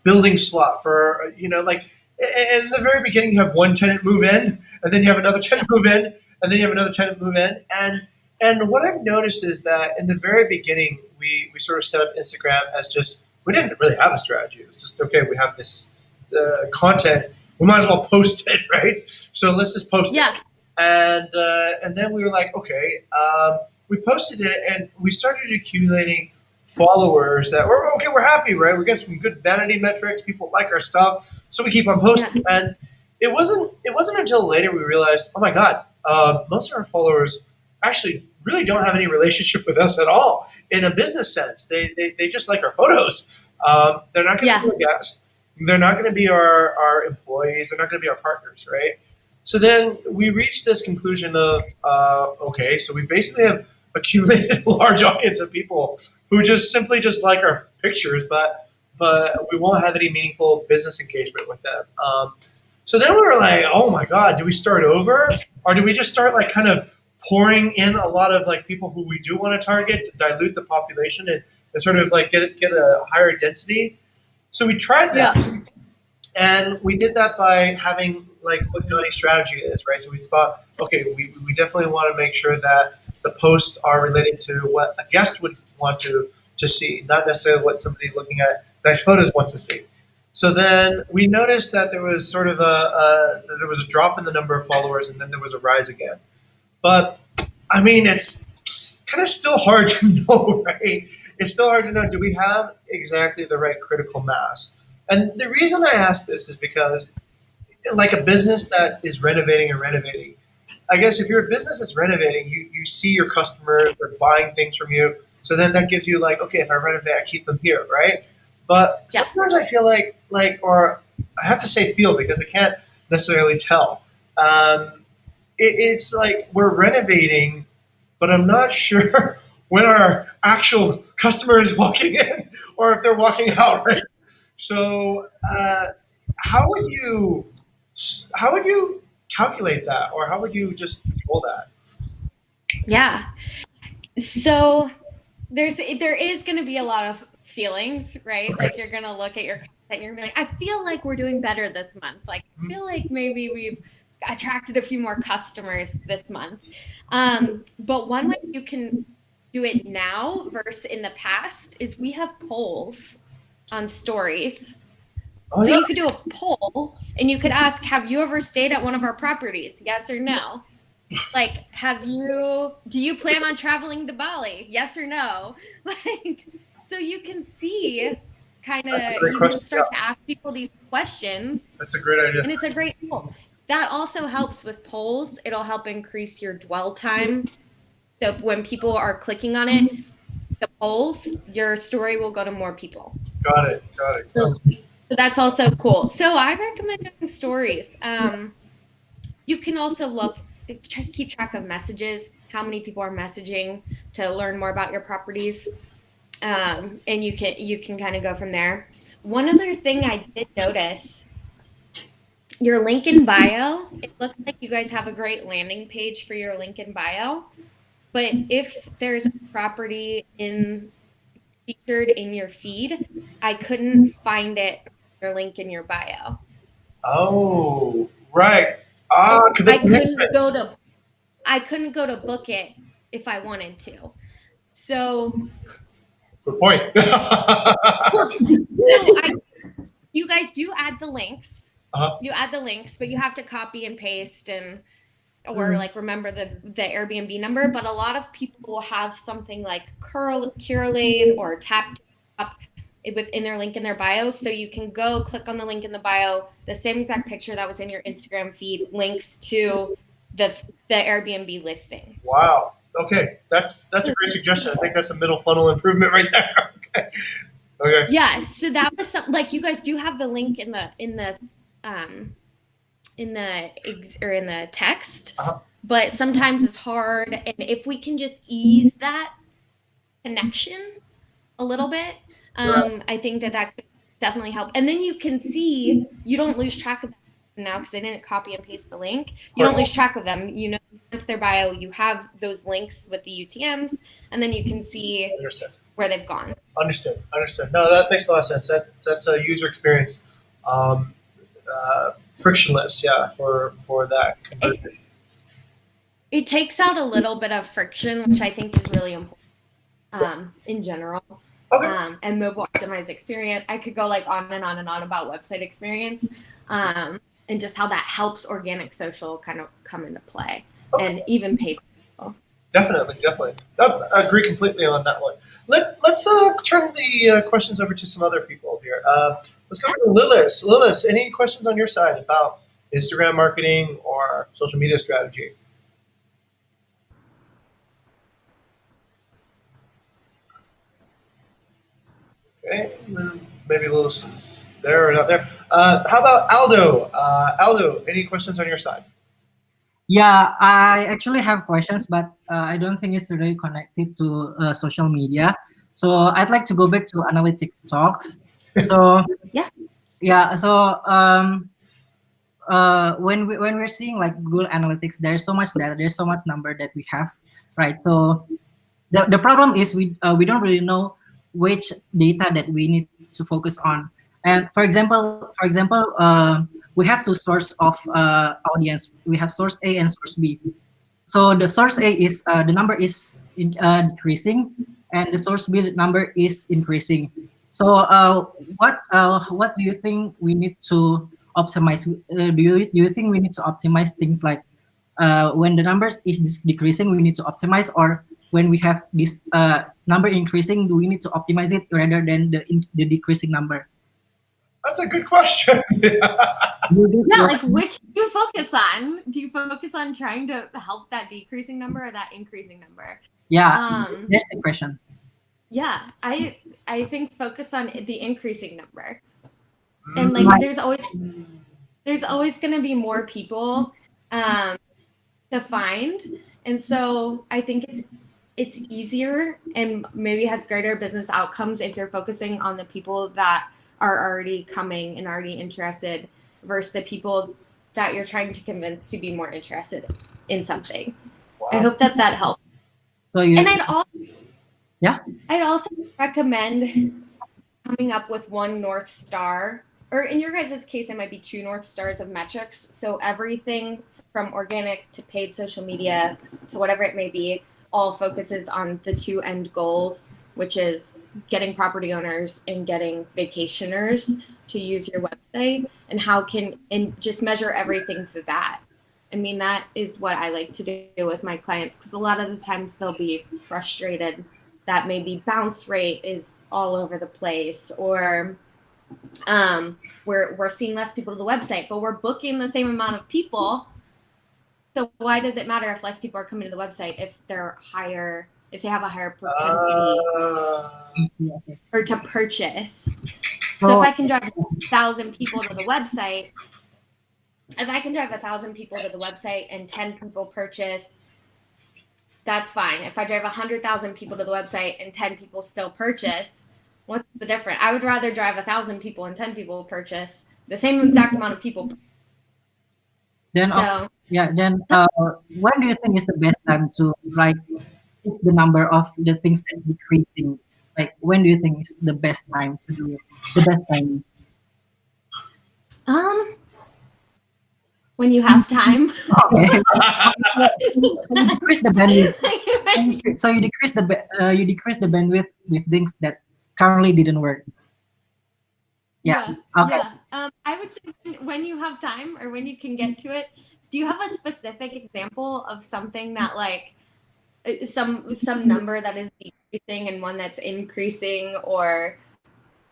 building slot for like in the very beginning you have one tenant move in, and then you have another tenant move in, and then you have another tenant move in, and what I've noticed is that in the very beginning we sort of set up Instagram as just, we didn't really have a strategy. It was just, okay, we have this content, we might as well post it, right? So let's just post it. And then we were like, okay, we posted it and we started accumulating followers that were, okay, we're happy, right? We got some good vanity metrics. People like our stuff, so we keep on posting. And it wasn't until later we realized, oh my God, most of our followers actually really don't have any relationship with us at all in a business sense. They just like our photos. They're not going to be our guests. They're not going to be our employees. They're not going to be our partners, right? So then we reached this conclusion of, okay, so we basically have accumulated a large audience of people who just simply just like our pictures, but we won't have any meaningful business engagement with them. So then we were like, oh my God, do we start over? Or do we just start like kind of pouring in a lot of like people who we do want to target to dilute the population and sort of like get a higher density? So we tried that. And we did that by having like what Johnny's strategy is, right? So we thought, okay, we definitely want to make sure that the posts are related to what a guest would want to see, not necessarily what somebody looking at nice photos wants to see. So then we noticed that there was sort of there was a drop in the number of followers, and then there was a rise again. But I mean, it's kind of still hard to know, right? It's still hard to know, do we have exactly the right critical mass? And the reason I ask this is because, like a business that is renovating, I guess if you're a business that's renovating, you see your customers, they're buying things from you. So then that gives you like, okay, if I renovate, I keep them here, right? But sometimes I feel like, or I have to say feel because I can't necessarily tell. It's like we're renovating, but I'm not sure when our actual customer is walking in or if they're walking out, right? So how would you calculate that, or how would you just control that? Yeah. So there is going to be a lot of feelings, right? Like you're going to look at your content and you're going to be like, I feel like we're doing better this month. Like I feel like maybe we've attracted a few more customers this month. But one way you can do it now versus in the past is we have polls on stories. So you could do a poll and you could ask, have you ever stayed at one of our properties? Yes or no? Like, do you plan on traveling to Bali? Yes or no? Like, so you can see kind of, you can start to ask people these questions. That's a great idea. And it's a great tool. That also helps with polls. It'll help increase your dwell time. So when people are clicking on it, the polls, your story will go to more people. Got it. So that's also cool. So I recommend doing stories. You can also keep track of messages, how many people are messaging to learn more about your properties. And you can kind of go from there. One other thing I did notice, your link in bio, it looks like you guys have a great landing page for your link in bio. But if there's a property featured in your feed, I couldn't find it, your link in your bio. Oh, right. I couldn't go to book it if I wanted to. So good point. You guys do add the links. Uh-huh. You add the links, but you have to copy and paste or like remember the Airbnb number. But a lot of people will have something like Curlade or Tap within their link in their bio. So you can go click on the link in the bio, the same exact picture that was in your Instagram feed links to the Airbnb listing. Wow. Okay, that's a great suggestion. I think that's a middle funnel improvement right there. Okay. Okay. Yeah, so that was like you guys do have the link in the text, Uh-huh. but sometimes it's hard, and if we can just ease that connection a little bit, Right. I think that could definitely help. And then you can see you don't lose track of them now because they didn't copy and paste the link. You don't lose track of them. You know, into their bio, you have those links with the UTMs, and then you can see Understood. where they've gone. Understood. No, that makes a lot of sense. That's a user experience, frictionless. Yeah, for that conversion. It takes out a little bit of friction, which I think is really important in general. Okay. And mobile optimized experience. I could go like on and on and on about website experience, and just how that helps organic social kind of come into play, and even paid. Definitely. No, I agree completely on that one. Let's turn the questions over to some other people here. Let's go to Lilith. Lilith, any questions on your side about Instagram marketing or social media strategy? Okay, maybe Lilith is there or not there. How about Aldo? Aldo, any questions on your side? Yeah, I actually have questions, but I don't think it's really connected to social media. So I'd like to go back to analytics talks. So Yeah. yeah, so when we're seeing like Google Analytics, there's so much data, there's so much number that we have, right? So the problem is we don't really know which data that we need to focus on. And for example, we have two source of audience. We have source A and source B. So the source A is the number is decreasing, and the source B number is increasing. So what do you think we need to optimize? Do you think we need to optimize things like when the numbers is decreasing, we need to optimize, or when we have this number increasing, do we need to optimize it rather than the decreasing number? That's a good question. Yeah, like which do you focus on? Do you focus on trying to help that decreasing number or that increasing number? Yeah, that's the question. Yeah, I think focus on the increasing number. And like there's always going to be more people to find. And so I think it's easier and maybe has greater business outcomes if you're focusing on the people that are already coming and already interested versus the people that you're trying to convince to be more interested in something. Wow. I hope that helps. So and I'd also recommend coming up with one North Star, or in your guys' case, it might be two North Stars of metrics. So everything from organic to paid social media to whatever it may be, all focuses on the two end goals, which is getting property owners and getting vacationers to use your website, and just measure everything to that. I mean, that is what I like to do with my clients, because a lot of the times they'll be frustrated that maybe bounce rate is all over the place, or we're seeing less people to the website, but we're booking the same amount of people. So why does it matter if less people are coming to the website if they have a higher propensity or to purchase? So if I can drive 1,000 people to the website, and 10 people purchase, that's fine. If I drive 100,000 people to the website and 10 people still purchase, what's the difference? I would rather drive 1,000 people and 10 people purchase the same exact amount of people. Then when do you think is the best time to like fix the number of the things that decreasing? Like when do you think is the best time to do it? The best time? When you have time. Okay. You decrease the bandwidth. So you decrease the bandwidth with things that currently didn't work. Yeah. Okay. Yeah. I would say when you have time or when you can get to it. Do you have a specific example of something that like some number that is decreasing and one that's increasing, or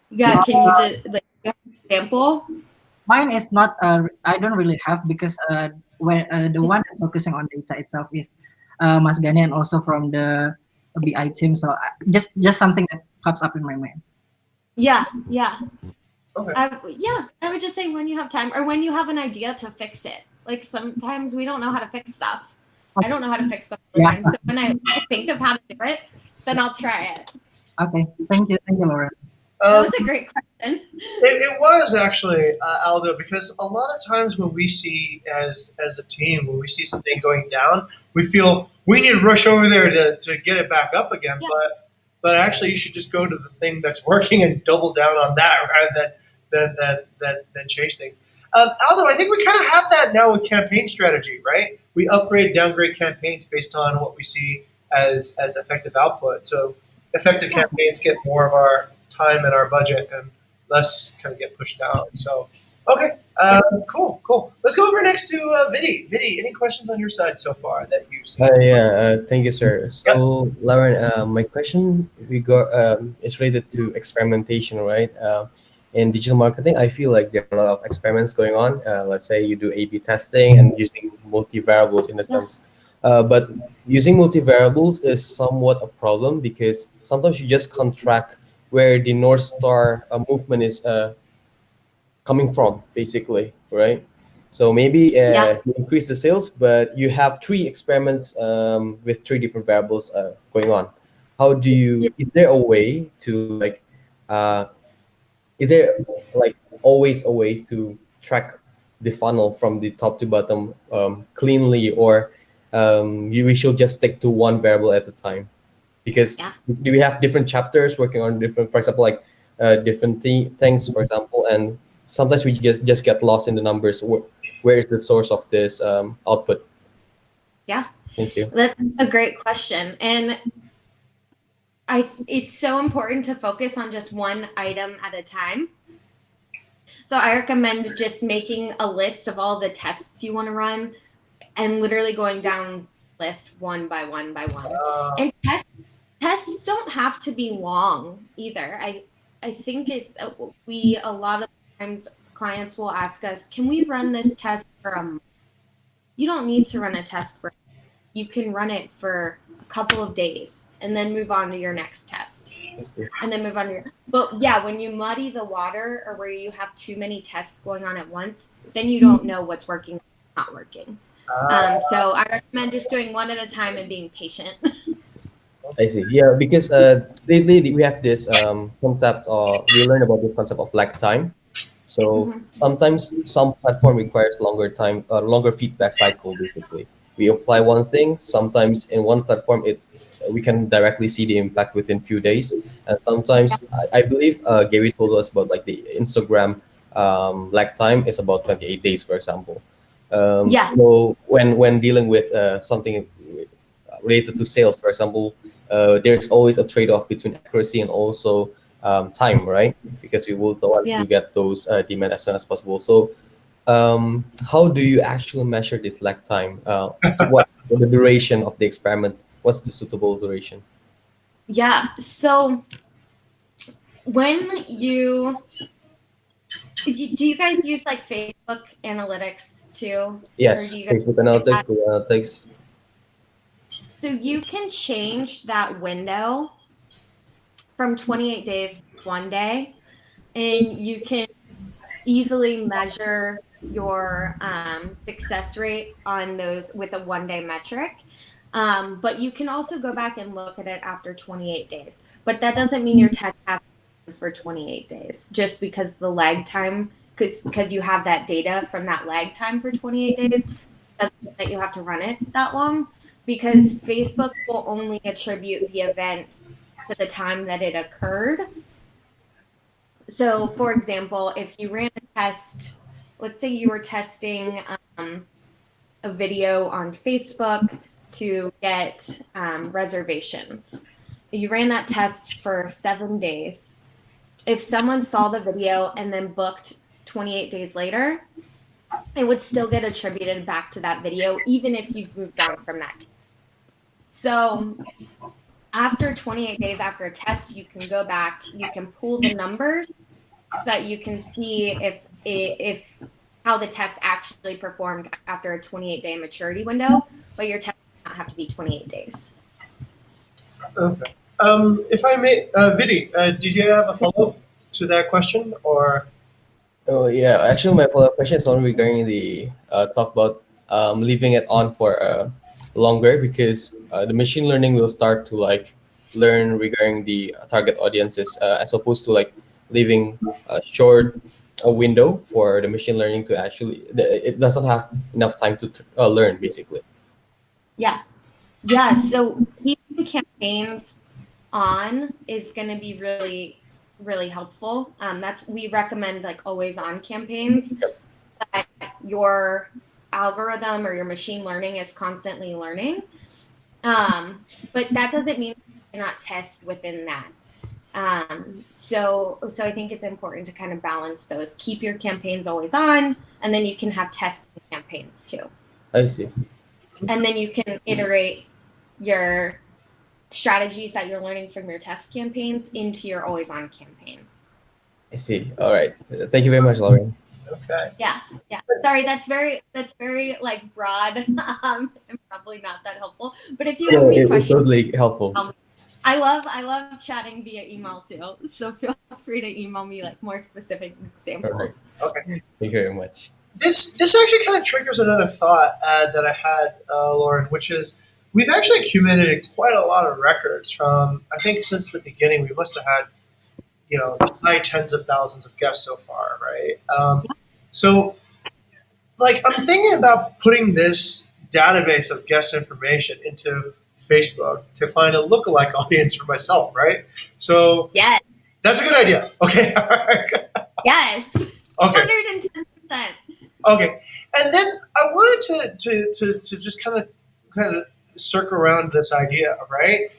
can you just like an example? Mine is not. I don't really have, because when the one that's focusing on data itself is Mas Gani, and also from the BI team. So just something that pops up in my mind. Yeah. Okay. I would just say when you have time or when you have an idea to fix it. Like sometimes we don't know how to fix stuff. I don't know how to fix stuff all the time. So when I think of how to do it, then I'll try it. Okay, thank you, Lauren. That was a great question. It was actually, Aldo, because a lot of times when we see as a team, when we see something going down, we feel we need to rush over there to get it back up again. Yeah. But actually, you should just go to the thing that's working and double down on that rather than change things. Aldo, I think we kind of have that now with campaign strategy, right? We upgrade, downgrade campaigns based on what we see as effective output. So effective campaigns get more of our time and our budget and less kind of get pushed down. So, okay, cool. Let's go over next to Vidi. Vidi, any questions on your side so far that you've seen? Thank you, sir. So, Lauren, my question is related to experimentation, right? In digital marketing, I feel like there are a lot of experiments going on. Let's say you do A/B testing and using multi-variables in a sense. But using multi-variables is somewhat a problem because sometimes you just can't track where the North Star movement is coming from, basically, right? So maybe you increase the sales, but you have three experiments with three different variables going on. How do you? Is there a way to uh, is there like always a way to track the funnel from the top to bottom cleanly, or we should just stick to one variable at a time? Because do we have different chapters working on different, for example, like different things, for example, and sometimes we just get lost in the numbers. Where is the source of this output? Yeah. Thank you. That's a great question. And it's so important to focus on just one item at a time. So I recommend just making a list of all the tests you want to run and literally going down the list one by one by one. And tests don't have to be long either. I think a lot of times clients will ask us, can we run this test for a month? You don't need to run a test for a month. You can run it for a couple of days and then move on to your next test. And then move on to your, but yeah, when you muddy the water or where you have too many tests going on at once, then you don't know what's working, not working. So I recommend just doing one at a time and being patient. I see. Yeah, because lately we have this concept, or we learn about the concept of lag time. So sometimes some platform requires longer feedback cycle. Basically, we apply one thing. Sometimes in one platform, we can directly see the impact within few days, and sometimes I believe Gary told us about like the Instagram lag time is about 28 days, for example. So when dealing with something related to sales, for example, there's always a trade-off between accuracy and also time, right? Because we will want to get those demand as soon as possible. So how do you actually measure this lag time? What the duration of the experiment? What's the suitable duration? Yeah. So when do you guys use like Facebook analytics too? Yes, Facebook analytics, Google analytics. So you can change that window from 28 days to 1 day, and you can easily measure your success rate on those with a 1 day metric. But you can also go back and look at it after 28 days. But that doesn't mean your test has to be for 28 days, just because the lag time, because you have that data from that lag time for 28 days, doesn't mean that you have to run it that long, because Facebook will only attribute the event to the time that it occurred. So, for example, if you ran a test, let's say you were testing a video on Facebook to get reservations. You ran that test for 7 days. If someone saw the video and then booked 28 days later, it would still get attributed back to that video, even if you've moved on from that. So after 28 days after a test, you can go back, you can pull the numbers so that you can see if how the test actually performed after a 28-day maturity window, but your test does not have to be 28 days. Okay. If I may, Vidi, did you have a follow-up to that question, or? Oh yeah, actually, my follow-up question is on regarding the talk about leaving it on for longer, because the machine learning will start to like learn regarding the target audiences, as opposed to like leaving a short a window for the machine learning to actually it doesn't have enough time to learn basically. Yeah. Yeah. So keeping campaigns on is going to be really, really helpful. We recommend like always on campaigns, that your algorithm or your machine learning is constantly learning. But that doesn't mean you cannot test within that. So I think it's important to kind of balance those. Keep your campaigns always on, and then you can have testing campaigns too. I see. And then you can iterate your strategies that you're learning from your test campaigns into your always on campaign. I see. All right. Thank you very much, Lauren. Okay. Yeah. Sorry, that's very like broad, and probably not that helpful. But if you have any It's questions, totally helpful. I love chatting via email too. So feel free to email me like more specific examples. Okay. Thank you very much. This actually kind of triggers another thought that I had, Lauren, which is we've actually accumulated quite a lot of records from, I think, since the beginning. We must have had, high tens of thousands of guests so far, right? So, like, I'm thinking about putting this database of guest information into Facebook to find a lookalike audience for myself, right? So, Yes. that's a good idea. Okay. All right. Yes. Okay. 110%. Okay, and then I wanted to just kind of circle around this idea, right?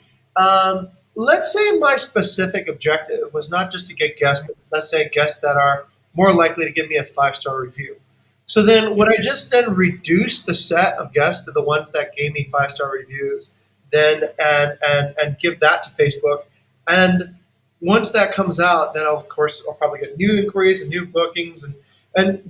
Let's say my specific objective was not just to get guests, but let's say guests that are more likely to give me a 5-star review. So then, would I just then reduce the set of guests to the ones that gave me 5-star reviews, then and give that to Facebook, and once that comes out, then of course I'll probably get new inquiries and new bookings, and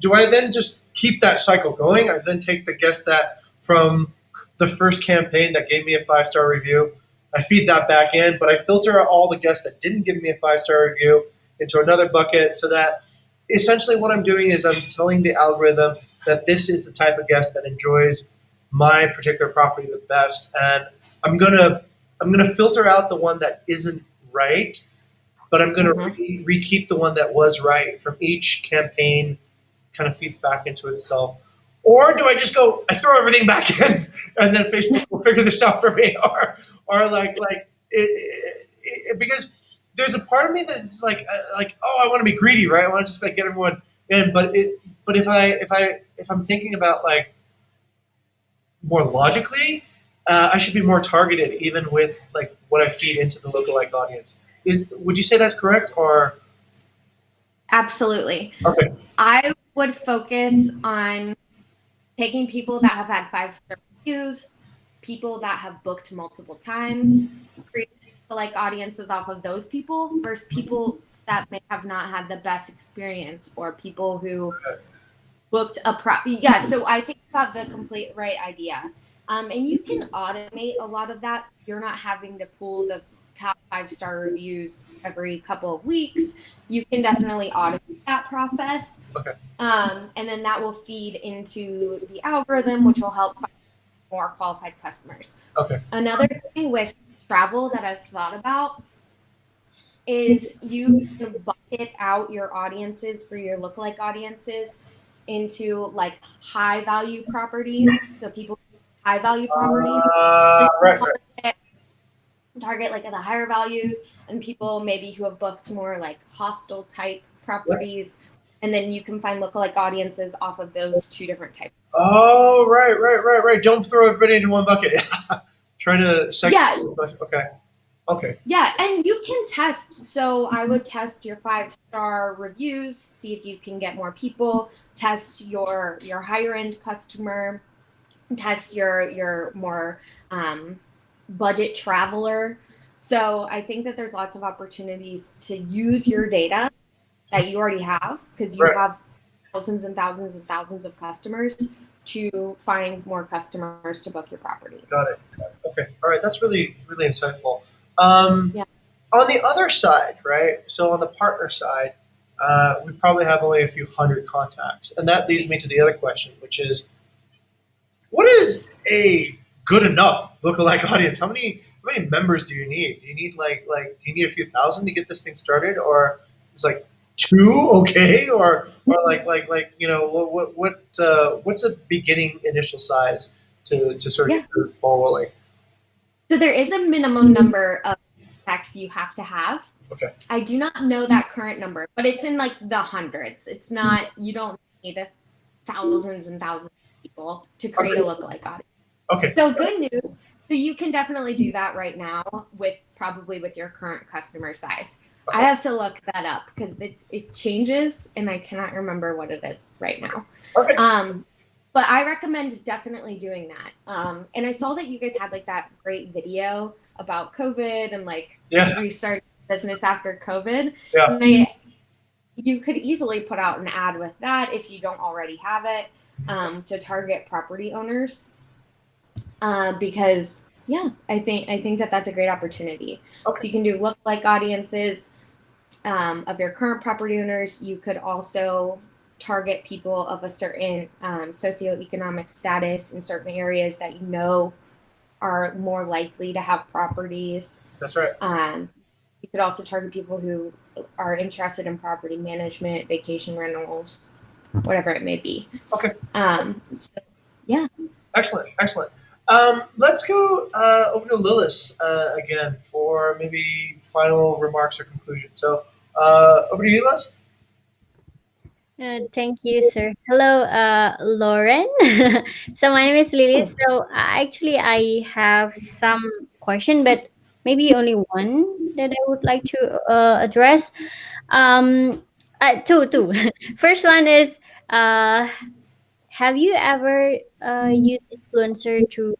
do I then just keep that cycle going? I then take the guest that from the first campaign that gave me a 5-star review, I feed that back in, but I filter out all the guests that didn't give me a 5-star review into another bucket, so that essentially what I'm doing is I'm telling the algorithm that this is the type of guest that enjoys my particular property the best, and I'm gonna filter out the one that isn't right, but I'm gonna re-keep the one that was right from each campaign. Kind of feeds back into itself, or do I just go? I throw everything back in, and then Facebook will figure this out for me, or because there's a part of me that's like oh, I want to be greedy, right? I want to just like get everyone in, but if I'm thinking about like more logically, I should be more targeted, even with like what I feed into the lookalike audience. Would you say that's correct, or? Absolutely. Okay. I would focus on taking people that have had 5-star reviews, people that have booked multiple times, create like audiences off of those people versus people that may have not had the best experience, or people who booked a so I think you have the complete right idea. And you can automate a lot of that, so you're not having to pull the top 5-star reviews every couple of weeks. You can definitely automate that process. Okay. And then that will feed into the algorithm, which will help find more qualified customers. Okay. Another thing with travel that I've thought about is you can bucket out your audiences for your lookalike audiences into like high value properties. So people high value properties. Right. Target like at the higher values, and people maybe who have booked more like hostel type properties, and then you can find lookalike audiences off of those two different types. Oh, right. Don't throw everybody into one bucket. Try to segment. Yes. Okay. Yeah, and you can test. So I would test your 5-star reviews, see if you can get more people. Test your higher end customer. Test your more budget traveler. So I think that there's lots of opportunities to use your data that you already have, because you have thousands and thousands and thousands of customers, to find more customers to book your property. Got it. Okay. All right. That's really, really insightful. Yeah. On the other side, right? So on the partner side, we probably have only a few hundred contacts, and that leads me to the other question, which is, what is a good enough lookalike audience? How many members do you need? Do you need like do you need a few thousand to get this thing started, or it's like two okay, or what's a beginning initial size to sort of Yeah. get the ball rolling? So there is a minimum number of contacts you have to have. Okay. I do not know that current number, but it's in like the hundreds. It's not, you don't need thousands and thousands of people to create a lookalike audience. Okay. So good news. So you can definitely do that right now with your current customer size. I have to look that up because it changes and I cannot remember what it is right now. Okay. But I recommend definitely doing that. And I saw that you guys had like that great video about COVID and like restart business after COVID. Yeah. And you could easily put out an ad with that if you don't already have it to target property owners. Because I think that that's a great opportunity. Okay. So you can do lookalike audiences of your current property owners. You could also target people of a certain socioeconomic status in certain areas that you know are more likely to have properties. That's right. You could also target people who are interested in property management, vacation rentals, whatever it may be. Okay. Yeah. Excellent. Let's go over to Lilith again for maybe final remarks or conclusion. So over to you, Lilith. Thank you, sir. Hello, Lauren. So my name is Lily. So actually, I have some question, but maybe only one that I would like to address. Two. First one is, have you ever used influencer to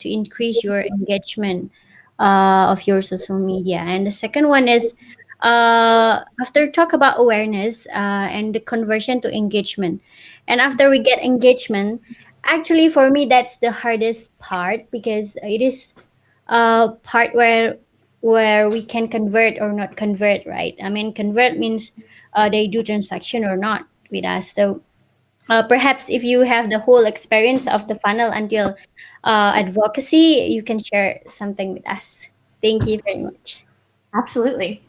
increase your engagement of your social media? And the second one is, after talk about awareness and the conversion to engagement, and after we get engagement, actually for me that's the hardest part because it is part where we can convert or not convert, right? I mean, convert means they do transaction or not with us. So perhaps if you have the whole experience of the funnel until advocacy, you can share something with us. Thank you very much. Absolutely.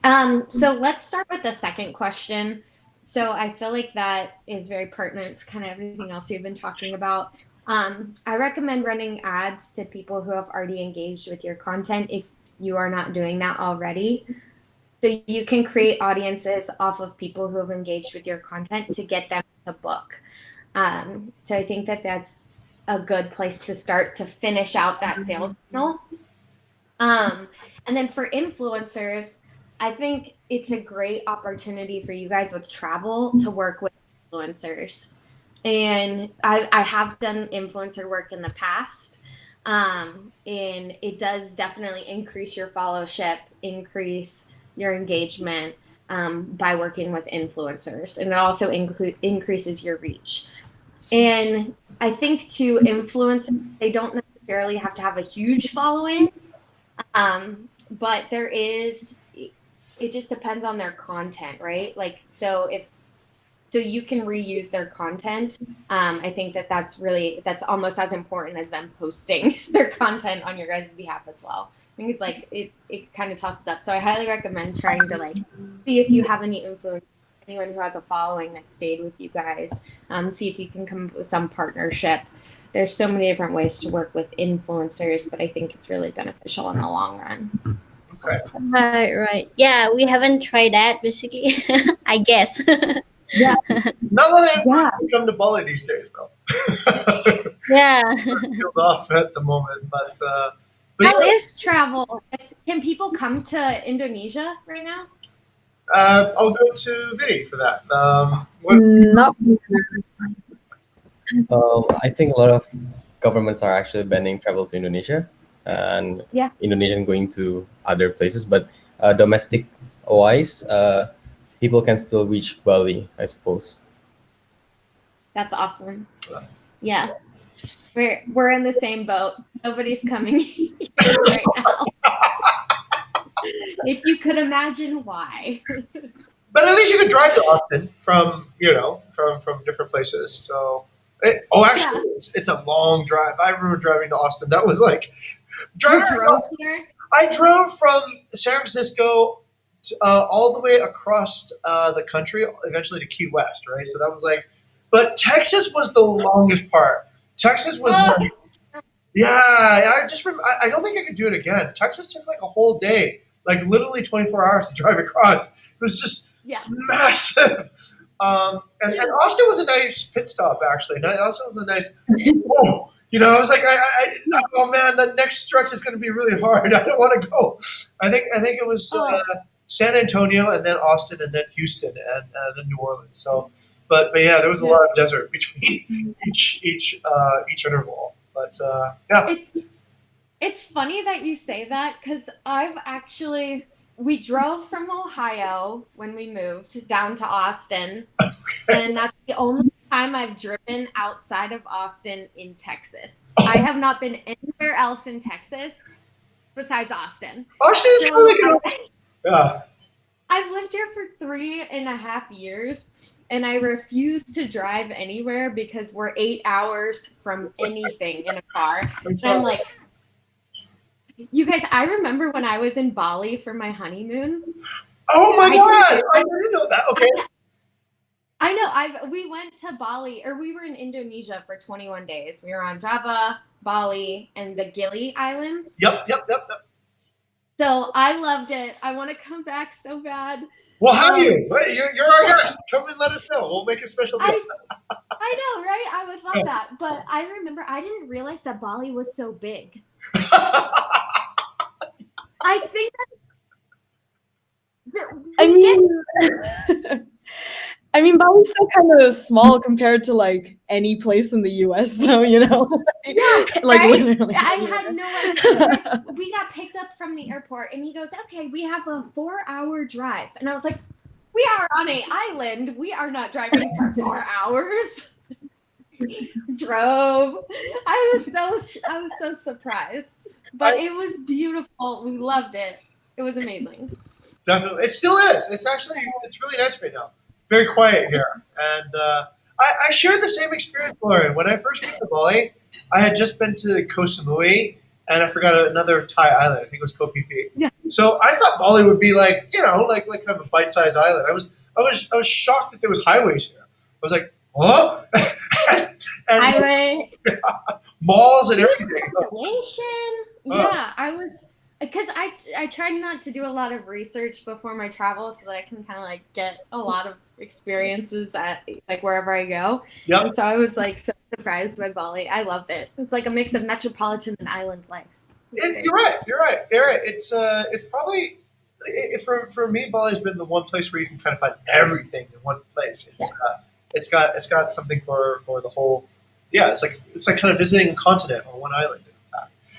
So let's start with the second question. So I feel like that is very pertinent to kind of everything else we've been talking about. I recommend running ads to people who have already engaged with your content if you are not doing that already. So you can create audiences off of people who have engaged with your content to get them to book. So I think that that's a good place to start to finish out that sales funnel. And then for influencers, I think it's a great opportunity for you guys with travel to work with influencers. And I have done influencer work in the past. And it does definitely increase your followership, increase your engagement by working with influencers. And it also increases your reach. And I think to influencers, they don't necessarily have to have a huge following. But it just depends on their content, right? Like, so you can reuse their content. I think that's almost as important as them posting their content on your guys' behalf as well. I think it's like, it kind of tosses up. So I highly recommend trying to like, see if you have any influence, anyone who has a following that stayed with you guys, see if you can come up with some partnership. There's so many different ways to work with influencers, but I think it's really beneficial in the long run. Okay. Right. Yeah, we haven't tried that basically. I guess. Yeah. Not a lot of influencers come to Bali these days, though. Yeah. Peeled off at the moment, but How is travel? Can people come to Indonesia right now? I'll go to Vidi for that. Not I think a lot of governments are actually banning travel to Indonesia and Indonesian going to other places, but domestic wise, people can still reach Bali, I suppose. That's awesome. Yeah. We're in the same boat. Nobody's coming here right now. If you could imagine why. But at least you could drive to Austin from from different places. So, actually, it's a long drive. I remember driving to Austin. That was like You drove here? I drove from San Francisco all the way across the country, eventually to Key West, right? So that was like, but Texas was the longest part. Texas was like, yeah, I just remember, I don't think I could do it again. Texas took like a whole day, like literally 24 hours to drive across. It was just massive. And Austin was a nice pit stop, actually. Austin was a nice, whoa. I was like, oh man, the next stretch is going to be really hard. I don't want to go. I think it was San Antonio, and then Austin, and then Houston, and then New Orleans. So, but yeah, there was a lot of desert between each interval. But yeah, it's funny that you say that because we drove from Ohio when we moved down to Austin, and that's the only time I've driven outside of Austin in Texas. I have not been anywhere else in Texas besides Austin. Austin is really good. Yeah. I've lived here for 3.5 years, and I refuse to drive anywhere because we're 8 hours from anything in a car. And I'm like, you guys, I remember when I was in Bali for my honeymoon. Oh my God! I didn't know that. Okay. I know. We went to Bali, or we were in Indonesia for 21 days. We were on Java, Bali, and the Gili Islands. Yep. So I loved it. I want to come back so bad. Well, have you? You're our guest. Come and let us know. We'll make a special deal. I know, right? I would love that. But I remember I didn't realize that Bali was so big. I think I mean, Bali's still kind of small compared to like any place in the U.S. though, Yeah, like right? literally. I had no idea. We got picked up from the airport, and he goes, "Okay, we have a 4-hour drive," and I was like, "We are on an island. We are not driving for 4 hours." Drove. I was so surprised, but it was beautiful. We loved it. It was amazing. Definitely, it still is. It's really nice right now. Very quiet here, and I shared the same experience, Lauren. When I first came to Bali, I had just been to Koh Samui, and I forgot another Thai island. I think it was Koh Phi Phi. Yeah. So I thought Bali would be like like kind of a bite-sized island. I was shocked that there was highways here. I was like, what? and Highway. Malls and everything. Yeah, I was. Because I tried not to do a lot of research before my travel so that I can kind of like get a lot of experiences at like wherever I go. Yep. And so I was like so surprised by Bali. I loved it. It's like a mix of metropolitan and island life. You're right. It's probably for me, Bali's been the one place where you can kind of find everything in one place. It's got something for the whole. Yeah, it's like kind of visiting a continent on one island.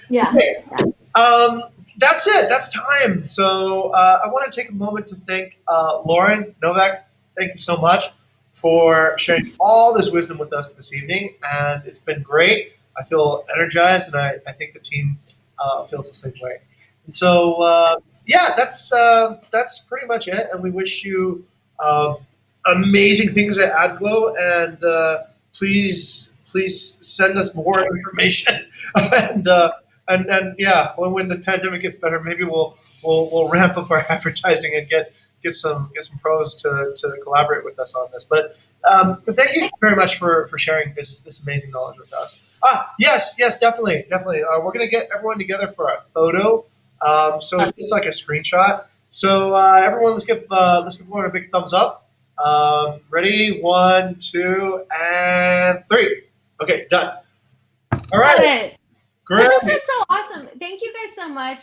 Yeah. Okay. That's it. That's time. So I want to take a moment to thank Lauren, Novak. Thank you so much for sharing all this wisdom with us this evening, and it's been great. I feel energized, and I think the team feels the same way. And so that's pretty much it. And we wish you amazing things at AdGlow, and please send us more information and yeah, when the pandemic gets better, maybe we'll ramp up our advertising and get some pros to collaborate with us on this. But thank you very much for sharing this amazing knowledge with us. Yes, definitely. We're gonna get everyone together for a photo. So it's like a screenshot. So everyone, let's give Lauren a big thumbs up. Ready? 1, 2, and 3. Okay, done. All right. Love it. Great. This has been so awesome. Thank you guys so much